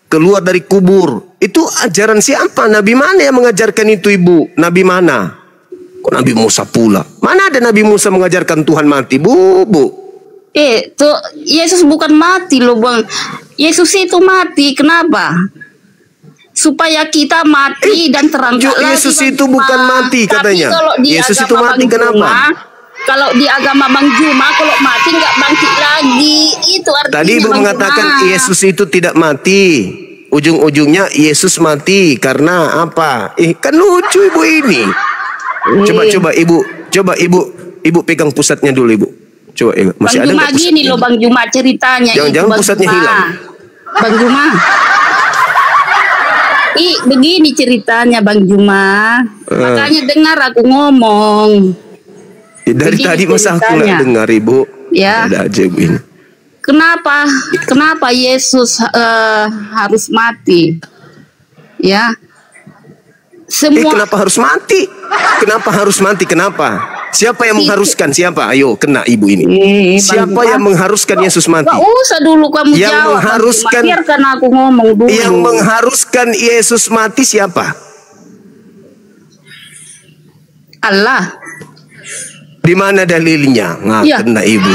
keluar dari kubur. Itu ajaran siapa? Nabi mana yang mengajarkan itu, Ibu? Nabi mana? Kok Nabi Musa pula? Mana ada Nabi Musa mengajarkan Tuhan mati, Bu? Tuh Yesus bukan mati loh Bang. Yesus itu mati, kenapa? Supaya kita mati dan terangkat lagi. Yesus itu bukan mati katanya. Yesus itu mati kenapa? Kalau di agama Bang Juma, kalau mati nggak bangkit lagi. Itu artinya. Tadi Ibu mengatakan Yesus itu tidak mati. Ujung-ujungnya Yesus mati karena apa? Kan lucu Ibu ini. Coba Ibu pegang pusatnya dulu, Ibu. Coba masih Bang ada Juma gini loh Bang Juma ceritanya. Jangan pusatnya hilang. Bang Juma. Begini ceritanya Bang Juma. Makanya dengar aku ngomong. Dari begini tadi masa aku nggak dengar, Ibu? Ya. Ada aja Ibu ini. Kenapa Yesus harus mati? Ya. Kenapa harus mati? Kenapa harus mati? Kenapa? Siapa yang mengharuskan? Siapa? Ayo, kena Ibu ini. Siapa yang mengharuskan Yesus mati? Gak usah dulu kamu yang jawab. Mengharuskan, biarkan aku ngomong dulu. Yang mengharuskan Yesus mati siapa? Allah. Di mana dalilnya? Kena Ibu.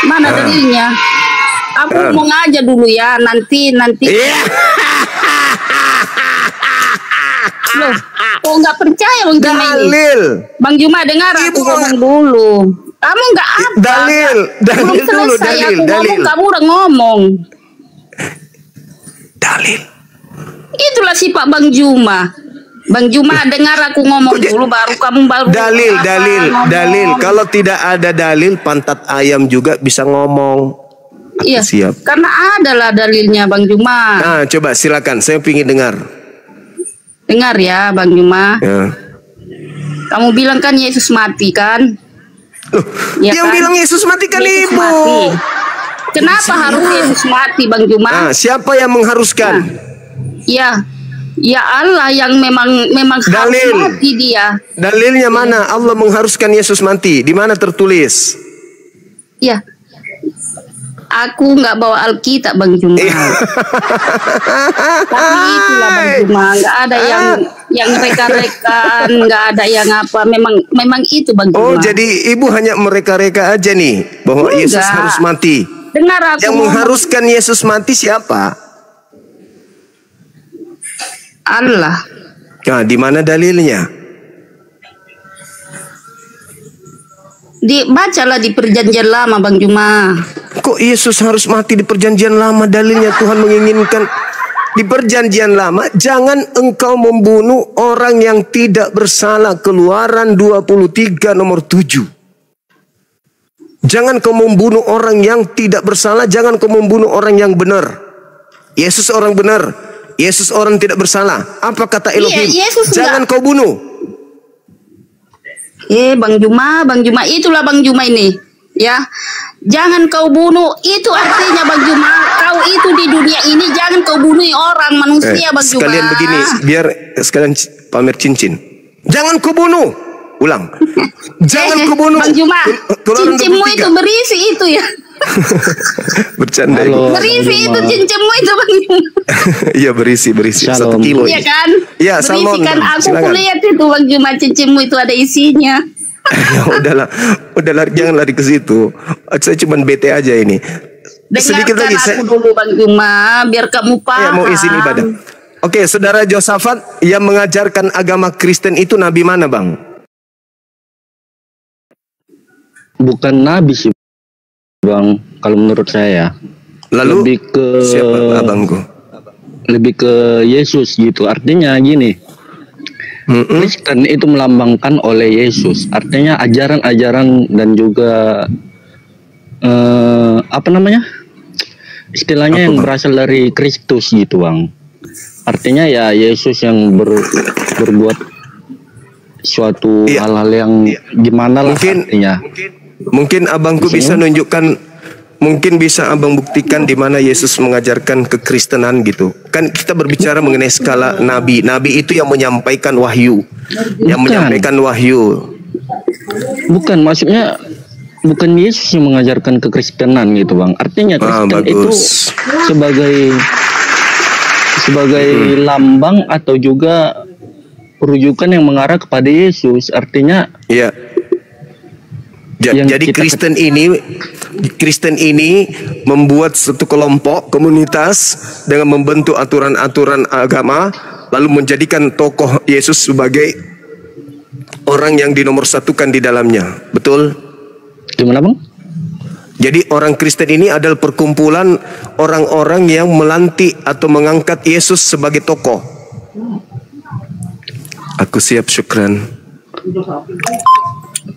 Mana dalilnya? Aku ngomong aja dulu ya. Nanti. Loh, kok nggak percaya Bang Juma ini? Dalil. Bang Juma dengar aku ngomong dulu. Kamu nggak apa? Dalil dulu. Dalil. Kamu udah ngomong. Dalil. Itulah sifat Bang Juma. Bang Juma dengar aku ngomong dulu baru kamu Dalil. Kalau tidak ada dalil, pantat ayam juga bisa ngomong. Iya. Siap. Karena adalah dalilnya Bang Juma. Nah, coba silakan. Saya ingin dengar. Dengar ya Bang Juma. Ya. Kamu bilang kan Yesus mati kan? Ya yang kan? Bilang Yesus mati kan Yesus Ibu. Mati. Kenapa harus Yesus mati Bang Juma? Siapa yang mengharuskan? Ya Allah yang memang harus mati dia. Dalilnya mana? Allah mengharuskan Yesus mati. Di mana tertulis? Ya. Aku nggak bawa Alkitab Bang Juma. Tapi itulah Bang Juma, nggak ada yang reka-rekaan, nggak ada yang apa. Memang itu Bang Juma. Oh, jadi Ibu hanya mereka-reka aja nih bahwa Yesus harus mati. Dengar aku. Yang mengharuskan Yesus mati siapa? Allah. Nah, di mana dalilnya? Bacalah di Perjanjian Lama Bang Juma. Kok Yesus harus mati di Perjanjian Lama? Dalilnya Tuhan menginginkan Di perjanjian lama, jangan engkau membunuh orang yang tidak bersalah. Keluaran 23 nomor 7. Jangan kau membunuh orang yang tidak bersalah. Jangan kau membunuh orang yang benar. Yesus orang benar. Yesus orang tidak bersalah. Apa kata Elohim? Jangan kau bunuh. Bang Juma, itulah Bang Juma ini. Ya, jangan kau bunuh. Itu artinya Bang Juma, kau itu di dunia ini jangan kau bunuh orang manusia, Bang Juma. Sekalian begini, biar sekalian pamer cincin. Jangan kau bunuh. Ulang. Jangan kau bunuh. Bang Juma, cincinmu itu berisi itu ya. Bercanda. Berisi itu cincinmu itu Bang Juma. Iya berisi 1 kilo. Iya kan? Iya, berisi kan aku kulihat itu Bang Juma, cincinmu itu ada isinya. Ya udahlah, jangan lari ke situ. Saya cuma bete aja ini. Sedikit lagi aku dulu Bang Juma, biar kamu paham. Ya, mau izin ibadah. Oke, saudara Josafat yang mengajarkan agama Kristen itu nabi mana, Bang? Bukan nabi sih, Bang, kalau menurut saya. Lalu lebih ke siapa abangku? Lebih ke Yesus gitu. Artinya gini. Kristen itu melambangkan oleh Yesus. Artinya ajaran-ajaran dan juga istilahnya yang berasal dari Kristus gitu, Bang. Artinya ya Yesus yang berbuat suatu hal-hal yang gimana lah artinya. Mungkin abangku bisa nunjukkan. Mungkin bisa abang buktikan di mana Yesus mengajarkan kekristenan gitu. Kan kita berbicara mengenai skala nabi. Nabi itu yang menyampaikan wahyu. Yang menyampaikan wahyu. Bukan, maksudnya bukan Yesus yang mengajarkan kekristenan gitu, Bang. Artinya Kristen itu sebagai lambang atau juga rujukan yang mengarah kepada Yesus. Artinya jadi Kristen ini membuat satu kelompok komunitas dengan membentuk aturan-aturan agama, lalu menjadikan tokoh Yesus sebagai orang yang dinomorsatukan di dalamnya. Betul? Gimana, Bang? Jadi orang Kristen ini adalah perkumpulan orang-orang yang melantik atau mengangkat Yesus sebagai tokoh. Aku siap, syukran.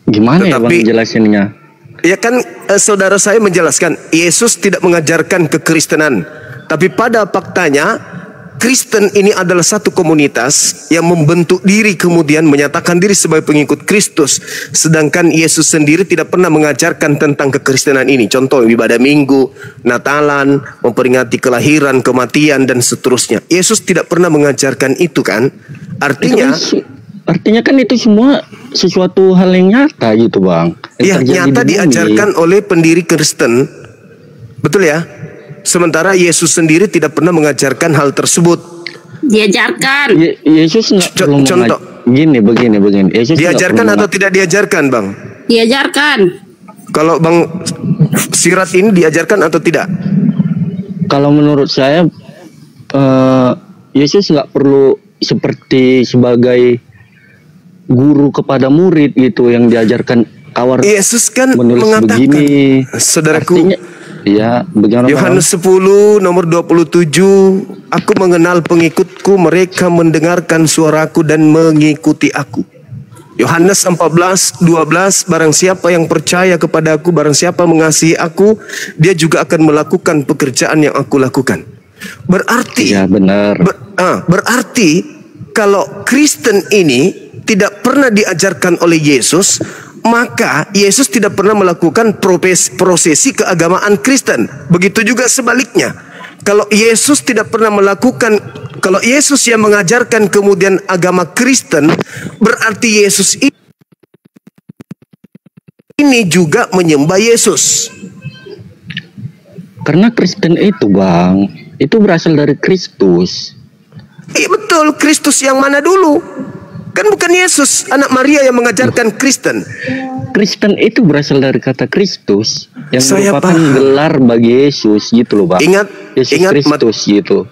Gimana ya Bang jelasinnya? Ya kan saudara saya menjelaskan Yesus tidak mengajarkan kekristenan, tapi pada faktanya Kristen ini adalah satu komunitas yang membentuk diri kemudian menyatakan diri sebagai pengikut Kristus, sedangkan Yesus sendiri tidak pernah mengajarkan tentang kekristenan ini. Contoh ibadah Minggu, Natalan, memperingati kelahiran, kematian dan seterusnya. Yesus tidak pernah mengajarkan itu kan? Artinya kan itu semua sesuatu hal yang nyata gitu, Bang. Iya, nyata diajarkan oleh pendiri Kristen. Betul ya? Sementara Yesus sendiri tidak pernah mengajarkan hal tersebut. Diajarkan. Yesus contoh begini. Yesus diajarkan atau tidak diajarkan, Bang? Diajarkan. Kalau Bang Sirat ini diajarkan atau tidak? Kalau menurut saya Yesus nggak perlu seperti sebagai guru kepada murid gitu yang diajarkan kawar. Yesus kan mengatakan begini, saudaraku. Ya, Yohanes 10 nomor 27, aku mengenal pengikutku, mereka mendengarkan suaraku dan mengikuti aku. Yohanes 14:12, barang siapa yang percaya kepadaku, barang siapa mengasihi aku, dia juga akan melakukan pekerjaan yang aku lakukan. Berarti ya benar. Berarti kalau Kristen ini tidak pernah diajarkan oleh Yesus, maka Yesus tidak pernah melakukan prosesi keagamaan Kristen. Begitu juga sebaliknya. Kalau Yesus tidak pernah melakukan, kalau Yesus yang mengajarkan kemudian agama Kristen, berarti Yesus ini juga menyembah Yesus. Karena Kristen itu, Bang, itu berasal dari Kristus. Iya betul, Kristus yang mana dulu? Kan bukan Yesus, anak Maria yang mengajarkan Kristen. Kristen itu berasal dari kata Kristus yang merupakan gelar bagi Yesus gitu loh, Pak. Ingat Yesus Kristus gitu.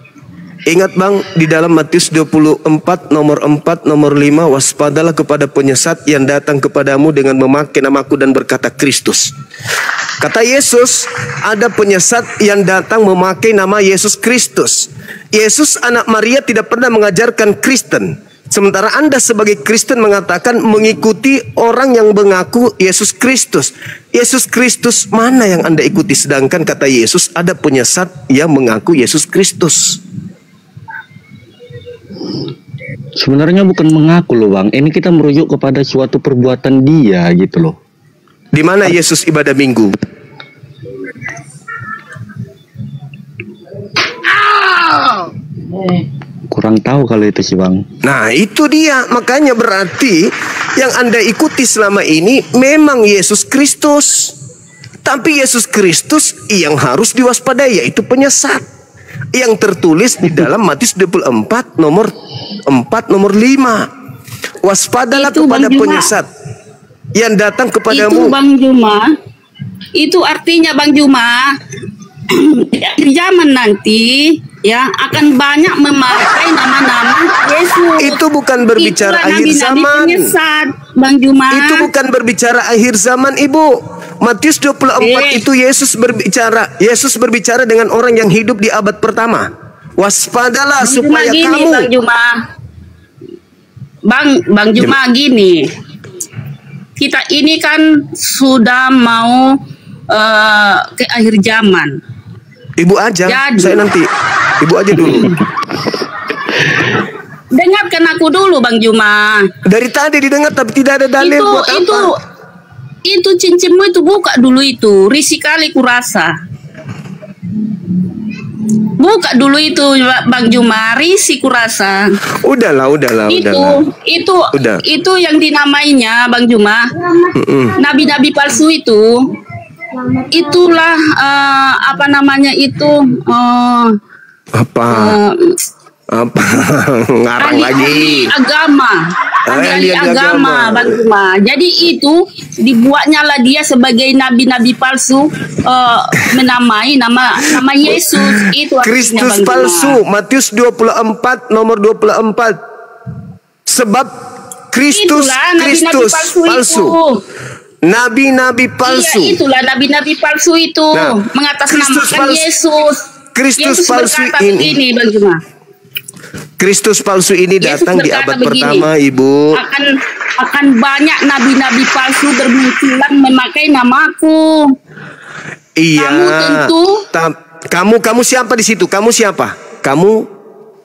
Ingat bang, di dalam Matius 24 nomor 4 nomor 5, waspadalah kepada penyesat yang datang kepadamu dengan memakai namaku dan berkata Kristus. Kata Yesus, ada penyesat yang datang memakai nama Yesus Kristus. Yesus anak Maria tidak pernah mengajarkan Kristen. Sementara Anda sebagai Kristen mengatakan mengikuti orang yang mengaku Yesus Kristus. Yesus Kristus mana yang Anda ikuti? Sedangkan kata Yesus ada penyesat yang mengaku Yesus Kristus. Sebenarnya bukan mengaku loh bang, ini kita merujuk kepada suatu perbuatan dia gitu loh. Di mana Yesus ibadah minggu? Kurang tahu kalau itu sih bang. Nah itu dia, makanya berarti yang Anda ikuti selama ini memang Yesus Kristus. Tapi Yesus Kristus yang harus diwaspadai yaitu penyesat, yang tertulis di dalam Matius 24 nomor 4 nomor 5. Waspadalah Itu, kepada Bang Juma. penyesat yang datang kepadamu. Itu Bang Juma, itu artinya Bang Juma, di akhir zaman nanti ya akan banyak memakai nama-nama Yesus. Itu bukan berbicara Itulah akhir nabi-nabi zaman. penyesat, Bang Juma. Itu bukan berbicara akhir zaman, Ibu. Matius 24 itu Yesus berbicara. Yesus berbicara dengan orang yang hidup di abad pertama. Waspadalah Bang supaya Juma gini, kamu. Bang Juma. Bang Juma gini. Kita ini kan sudah mau ke akhir zaman. Ibu aja, Jadi. saya nanti. Ibu aja dulu. Dengarkan aku dulu Bang Juma. Dari tadi didengar tapi tidak ada dalil buat apa? Itu cincinmu itu buka dulu itu, risih kali kurasa. Buka dulu itu Bang Juma, risih kurasa. Udahlah. Itu yang dinamainya Bang Juma. Nabi-nabi palsu itu. Itulah apa namanya itu Apa ngarang lagi ahli agama Bang Juma. Jadi itu dibuatnya lah dia sebagai nabi-nabi palsu, menamai nama Yesus. Itu artinya, Kristus Bang Juma. palsu. Matius 24 nomor 24. Sebab Kristus Itulah nabi-nabi palsu. Nabi-nabi palsu. Iya, itulah nabi-nabi palsu itu, Nah, mengatasnamakan Yesus. Kristus Yesus palsu berkata ini. begini, Bang Juma. Kristus palsu ini Yesus datang di berkata abad begini, pertama, Ibu. Akan banyak nabi-nabi palsu bermunculan memakai namaku. Iya. Kamu tentu. Kamu siapa di situ? Kamu siapa? Kamu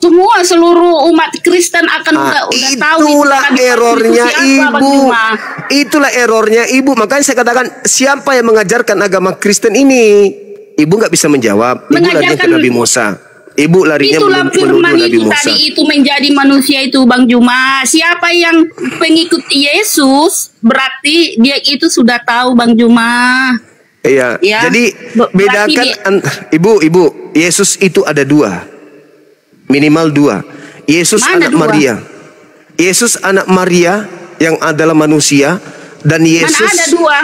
Semua seluruh umat Kristen akan udah tahu. Itulah errornya siapa, Bang Ibu. Juma. Itulah errornya Ibu. Makanya saya katakan siapa yang mengajarkan agama Kristen ini? Ibu nggak bisa menjawab. Ibu larinya ke Nabi Musa. Ibu larinya Itulah menuduh firman Nabi itu Musa. tadi itu menjadi manusia itu Bang Juma. Siapa yang pengikut Yesus berarti dia itu sudah tahu Bang Juma. Iya. Ya, Jadi berarti bedakan Ibu. Yesus itu ada dua. Minimal dua. Yesus Mana anak dua? Maria. Yesus anak Maria yang adalah manusia dan Yesus. Mana ada dua?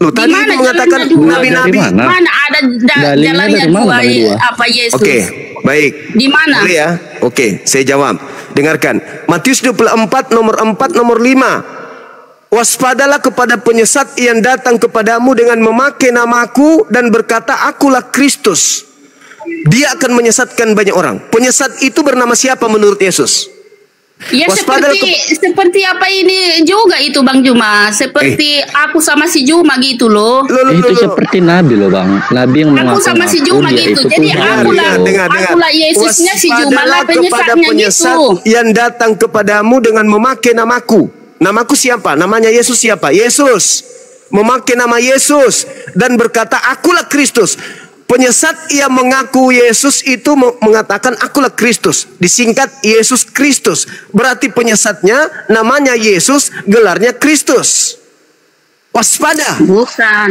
Loh, tadi Mana Ibu mengatakan jalannya dua? nabi-nabi. Mana ada Dalilnya jalannya dari mana, dua, Bang, dua? apa Yesus? Oke, baik. Di mana? Boleh ya? Oke, saya jawab. Dengarkan. Matius 24 nomor 4 nomor 5. Waspadalah kepada penyesat yang datang kepadamu dengan memakai namaku dan berkata akulah Kristus. Dia akan menyesatkan banyak orang. Penyesat itu bernama siapa menurut Yesus? Ya seperti apa ini juga itu Bang Juma. Seperti aku sama si Juma gitu loh. Itu seperti Nabi loh bang. Nabi yang Aku sama si Juma dia gitu. itu Jadi Tuhan. akulah Yesusnya, si Juma lah penyesatnya gitu. Yang datang kepadamu dengan memakai namaku. Namaku siapa? Namanya Yesus siapa? Yesus. Memakai nama Yesus dan berkata akulah Kristus. Penyesat yang mengaku Yesus itu mengatakan akulah Kristus. Disingkat Yesus Kristus. Berarti penyesatnya namanya Yesus, gelarnya Kristus. Waspada. Bukan.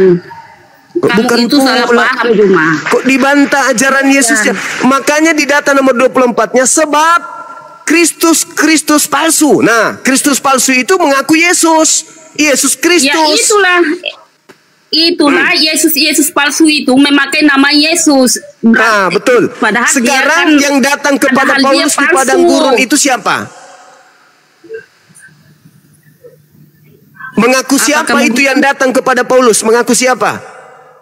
Kamu itu salah paham Juma. Kok dibantah ajaran Yesusnya? Makanya di data nomor 24-nya sebab Kristus palsu. Nah, Kristus palsu itu mengaku Yesus. Yesus Kristus. Ya itulah Yesus palsu itu memakai nama Yesus. Nah, betul. Padahal sekarang yang datang kepada Paulus di padang gurun itu siapa? Mengaku siapa itu yang datang kepada Paulus? Mengaku siapa?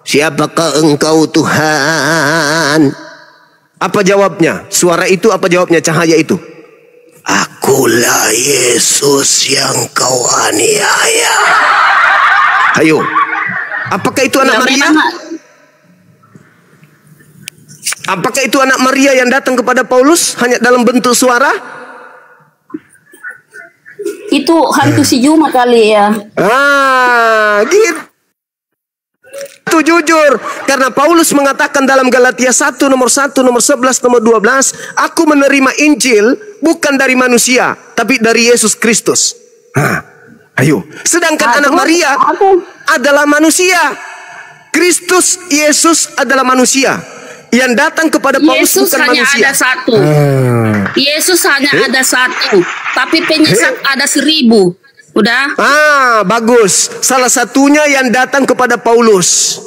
Siapakah engkau Tuhan? Apa jawabnya? Suara itu apa jawabnya? Cahaya itu? Akulah Yesus yang kau aniaya. Ayo. Apakah itu anak Maria? Apakah itu anak Maria yang datang kepada Paulus hanya dalam bentuk suara? Itu hantu si Juma kali ya. Gitu. Itu jujur. Karena Paulus mengatakan dalam Galatia 1 nomor 1, nomor 11, nomor 12, aku menerima Injil bukan dari manusia, tapi dari Yesus Kristus. Ayo. Sedangkan anak Maria adalah manusia. Kristus Yesus adalah manusia. Yang datang kepada Paulus Yesus bukan hanya manusia. ada satu. Yesus hanya ada satu, tapi penyesat ada 1000. Udah? Bagus. Salah satunya yang datang kepada Paulus.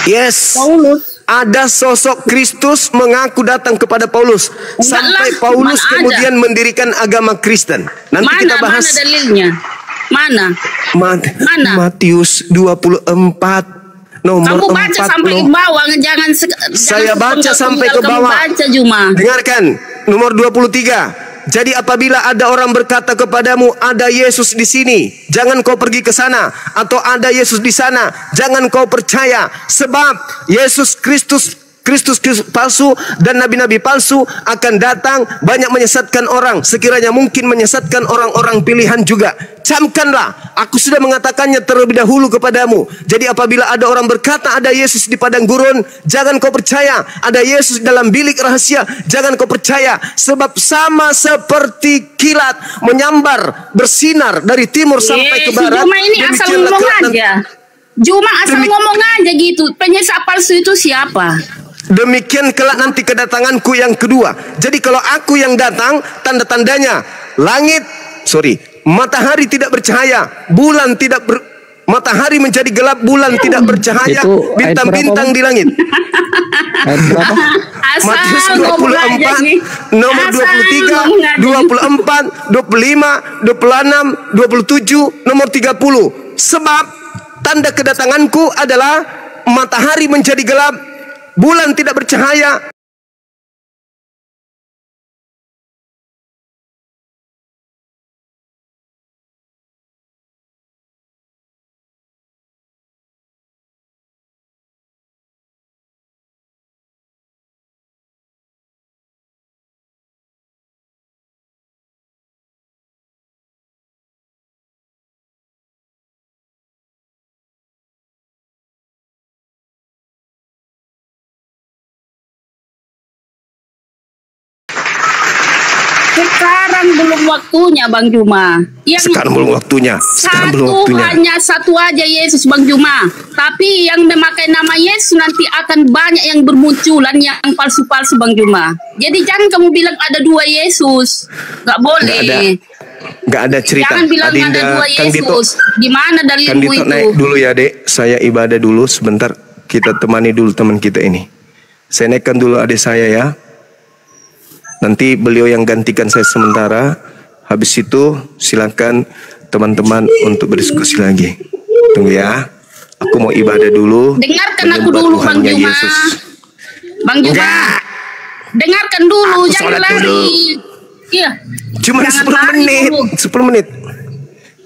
Yes. Ada sosok Kristus mengaku datang kepada Paulus. Sampai Paulus kemudian mendirikan agama Kristen. Nanti kita bahas. Mana dalilnya? Mana? Matius 24. Nomor kamu baca 4, sampai ke bawah, jangan saya baca sampai ke bawah. Baca Juma. Dengarkan, nomor 23. Jadi apabila ada orang berkata kepadamu, ada Yesus di sini, jangan kau pergi ke sana, atau ada Yesus di sana, jangan kau percaya, sebab Yesus Kristus palsu dan nabi-nabi palsu akan datang, banyak menyesatkan orang, sekiranya mungkin menyesatkan orang-orang pilihan juga. Camkanlah, aku sudah mengatakannya terlebih dahulu kepadamu. Jadi apabila ada orang berkata ada Yesus di padang gurun, jangan kau percaya. Ada Yesus dalam bilik rahasia, jangan kau percaya. Sebab sama seperti kilat menyambar bersinar dari timur sampai ke barat. Cuma ini asal ngomong aja. Cuma asal ngomong aja gitu. Penyesat palsu itu siapa? Demikian kelak nanti kedatanganku yang kedua. Jadi kalau aku yang datang, tanda-tandanya matahari tidak bercahaya, matahari menjadi gelap, bulan tidak bercahaya, bintang-bintang di langit. Matius 24 nomor 23, 24, 25, 26, 27, nomor 30. Sebab tanda kedatanganku adalah matahari menjadi gelap, bulan tidak bercahaya. Sekarang belum waktunya Bang Juma. Sekarang belum waktunya. Hanya satu aja Yesus Bang Juma. Tapi yang memakai nama Yesus nanti akan banyak yang bermunculan yang palsu-palsu Bang Juma. Jadi jangan kamu bilang ada 2 Yesus. Gak boleh. Gak ada cerita. Jangan bilang ada 2 Yesus. Di mana dalilmu itu? Naik dulu ya Dek. Saya ibadah dulu sebentar. Kita temani dulu teman kita ini. Saya naikkan dulu adik saya ya. Nanti beliau yang gantikan saya sementara. Habis itu silakan teman-teman untuk berdiskusi lagi. Tunggu ya. Aku mau ibadah dulu. Dengarkan aku dulu Bang Juma. Bang Juma. Dengarkan dulu, jangan lari. Iya. Cuma 10 menit. 10 menit.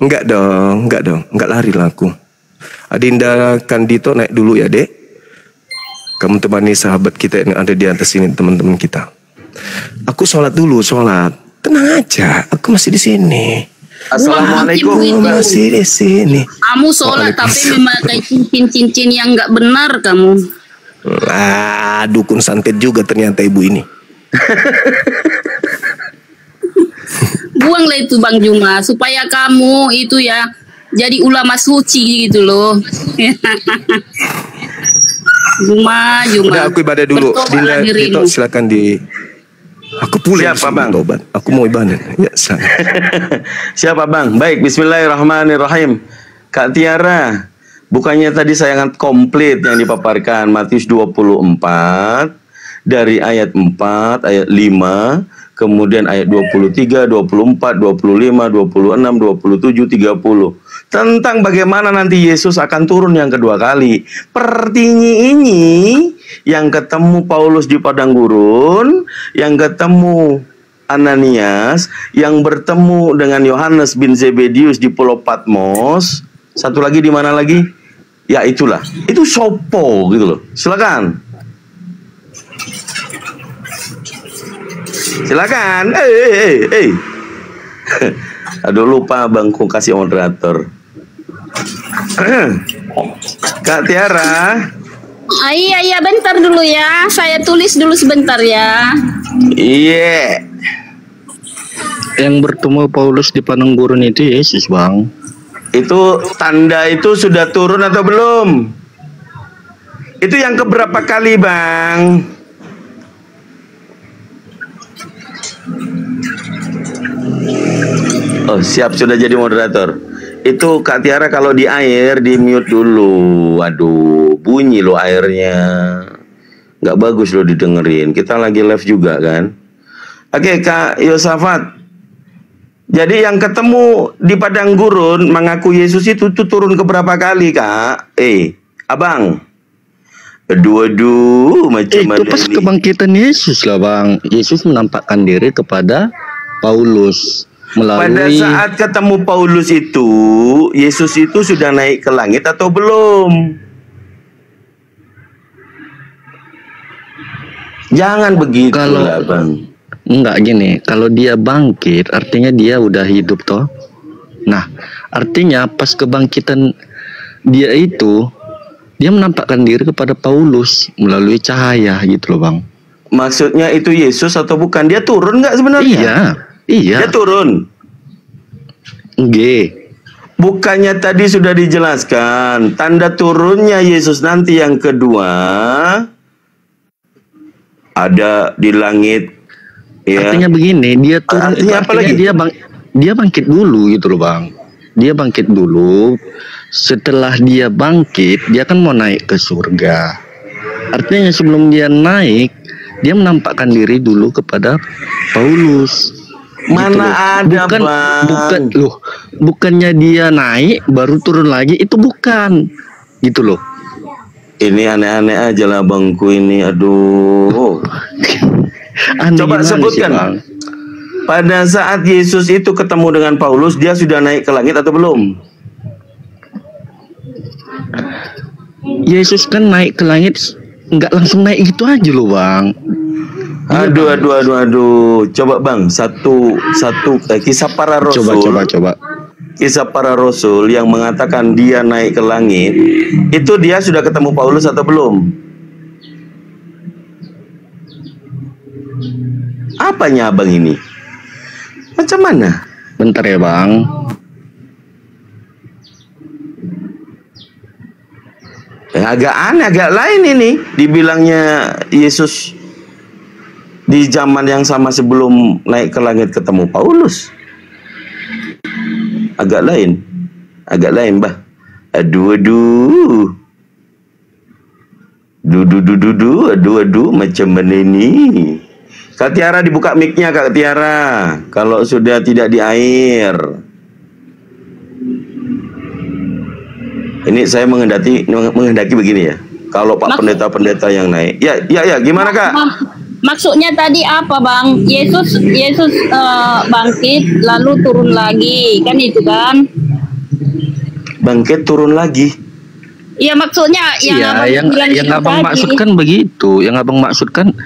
Enggak dong. Enggak lari lah aku. Adinda Kandito naik dulu ya, Dek. Kamu temani sahabat kita yang ada di atas ini, teman-teman kita. Aku sholat dulu, tenang aja, aku masih di sini. Assalamualaikum. Masih di sini. Kamu sholat tapi memakai cincin-cincin yang nggak benar kamu. Dukun santet juga ternyata ibu ini. Buanglah itu Bang Juma supaya kamu itu ya jadi ulama suci gitu loh. Juma. Udah aku ibadah dulu. Dinda Tito silakan di. Aku pulang. Siapa Bang? Tobat. Aku mau ibadah. Ya, siapa Bang? Baik, bismillahirrahmanirrahim. Kak Tiara, bukannya tadi sangat komplit yang dipaparkan Matius 24 dari ayat 4, ayat 5, kemudian ayat 23, 24, 25, 26, 27, 30. Tentang bagaimana nanti Yesus akan turun yang kedua kali. Pertinyi ini yang ketemu Paulus di padang gurun, yang ketemu Ananias, yang bertemu dengan Yohanes bin Zebedius di Pulau Patmos. Satu lagi di mana lagi? Ya itulah. Itu sopo gitu loh. Silakan. Silakan. Aduh lupa bangku kasih moderator. Kak Tiara. Iya bentar dulu ya. Saya tulis dulu sebentar ya. Iya. Yang bertemu Paulus di padang gurun itu Yesus, Bang. Itu tanda itu sudah turun atau belum? Itu yang keberapa kali, Bang? Oh, siap sudah jadi moderator. Itu Kak Tiara kalau di air di mute dulu. Waduh, bunyi loh airnya. Nggak bagus loh didengerin. Kita lagi live juga kan. Oke, Kak Yosafat. Jadi yang ketemu di padang gurun mengaku Yesus itu turun ke berapa kali, Kak? Abang. Aduh, macam mana itu pas ini? kebangkitan Yesus lah, Bang. Yesus menampakkan diri kepada Paulus melalui. Pada saat ketemu Paulus itu, Yesus itu sudah naik ke langit atau belum? Jangan begitu lah, Bang. Enggak gini, kalau dia bangkit artinya dia udah hidup toh. Nah, artinya pas kebangkitan dia itu dia menampakkan diri kepada Paulus melalui cahaya gitu loh, Bang. Maksudnya itu Yesus atau bukan? Dia turun nggak sebenarnya? Iya. Dia turun. Bukannya tadi sudah dijelaskan tanda turunnya Yesus nanti yang kedua ada di langit. Ya. Artinya begini, dia turun artinya itu artinya dia bangkit dulu gitu loh, Bang. Dia bangkit dulu. Setelah dia bangkit, dia kan mau naik ke surga. Artinya sebelum dia naik, dia menampakkan diri dulu kepada Paulus. Mana gitu ada, Bang? Bukannya dia naik baru turun lagi, itu bukan. Gitu loh. Ini aneh-aneh aja lah bangku ini, aduh. Coba sebutkan, sih, Bang? Pada saat Yesus itu ketemu dengan Paulus, dia sudah naik ke langit atau belum? Yesus kan naik ke langit, nggak langsung naik gitu aja loh, Bang. Aduh. Coba Bang, satu kisah para rasul. Coba. Kisah para rasul yang mengatakan dia naik ke langit, itu dia sudah ketemu Paulus atau belum? Apanya abang ini? Macam mana? Bentar ya, Bang. Agak aneh, agak lain ini. Dibilangnya Yesus di zaman yang sama sebelum naik ke langit ketemu Paulus. Agak lain, bah. Aduh, macam mana ini? Kak Tiara dibuka mic-nya, Kak Tiara. Kalau sudah tidak di air. Ini saya menghendaki begini ya. Kalau Pak pendeta-pendeta yang naik. Ya, gimana, Kak? Maksudnya tadi apa, Bang? Yesus bangkit lalu turun lagi, kan itu kan? Bangkit turun lagi. Iya, maksudnya yang abang maksudkan begitu. Yang abang maksudkan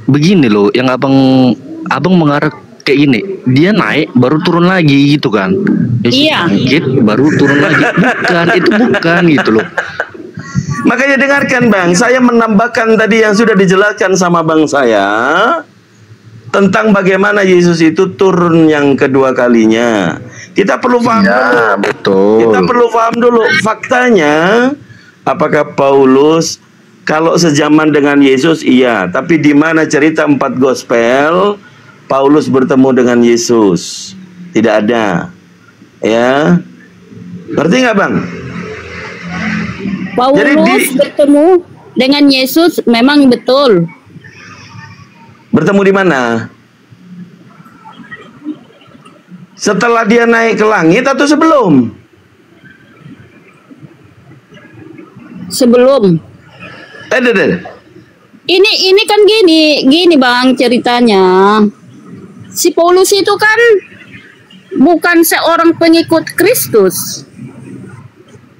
begini loh. Yang abang mengarah kayak gini. Dia naik baru turun lagi gitu kan? Iya. Bangkit baru turun lagi. Bukan, itu bukan gitu loh. Makanya dengarkan, Bang, saya menambahkan tadi yang sudah dijelaskan sama Bang saya tentang bagaimana Yesus itu turun yang kedua kalinya. Kita perlu paham dulu. Betul. Kita perlu paham dulu faktanya. Apakah Paulus kalau sejaman dengan Yesus? Iya, tapi di mana cerita 4 gospel Paulus bertemu dengan Yesus? Tidak ada. Ya. Ngerti nggak Bang? Paulus Jadi bertemu dengan Yesus memang betul. Bertemu di mana? Setelah dia naik ke langit atau sebelum? Sebelum. Ini kan gini Bang ceritanya. Si Paulus itu kan bukan seorang pengikut Kristus.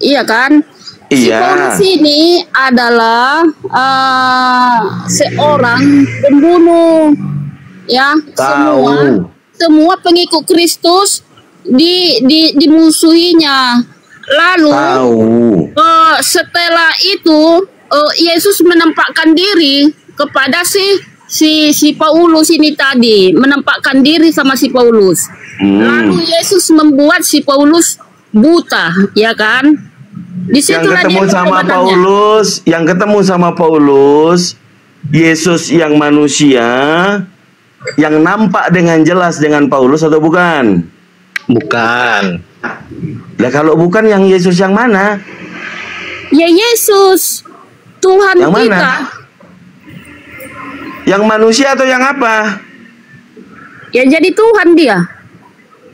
Iya kan? Si Iya. Paulus ini adalah seorang pembunuh. Ya, semua pengikut Kristus dimusuhinya. Lalu setelah itu Yesus menampakkan diri kepada si Paulus ini tadi, menampakkan diri sama si Paulus. Lalu Yesus membuat si Paulus buta, ya kan? Yang ketemu sama Paulus, Yesus yang manusia, yang nampak dengan jelas dengan Paulus atau bukan? Bukan. Lah kalau bukan, yang Yesus yang mana? Ya Yesus, Tuhan yang kita. Mana? Yang manusia atau yang apa? Ya jadi Tuhan dia.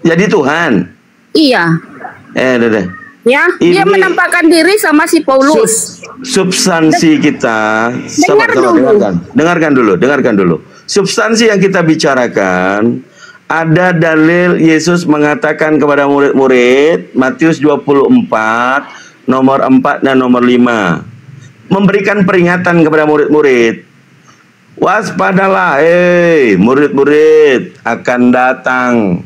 Jadi Tuhan. Iya. Ya, dia menampakkan diri sama si Paulus. Substansi kita, dengarkan dulu. Substansi yang kita bicarakan, ada dalil Yesus mengatakan kepada murid-murid, Matius 24, nomor 4 dan nomor 5. Memberikan peringatan kepada murid-murid. Waspadalah, murid-murid, akan datang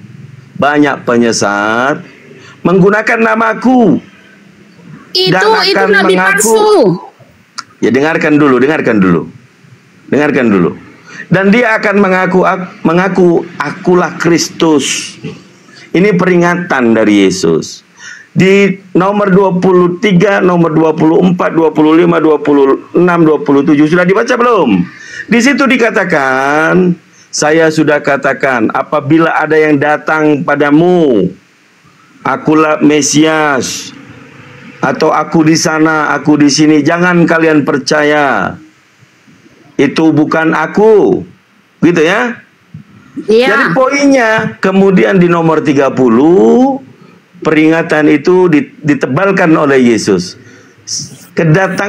banyak penyesat menggunakan namaku. Itu nabi palsu. Ya dengarkan dulu. Dan dia akan mengaku akulah Kristus. Ini peringatan dari Yesus. Di nomor 23, nomor 24, 25, 26, 27 sudah dibaca belum? Di situ dikatakan, saya sudah katakan, apabila ada yang datang padamu, akulah Mesias, atau aku di sana, aku di sini, jangan kalian percaya. Itu bukan aku. Gitu ya? Iya. Jadi poinnya, kemudian di nomor 30, peringatan itu ditebalkan oleh Yesus. Kedatangan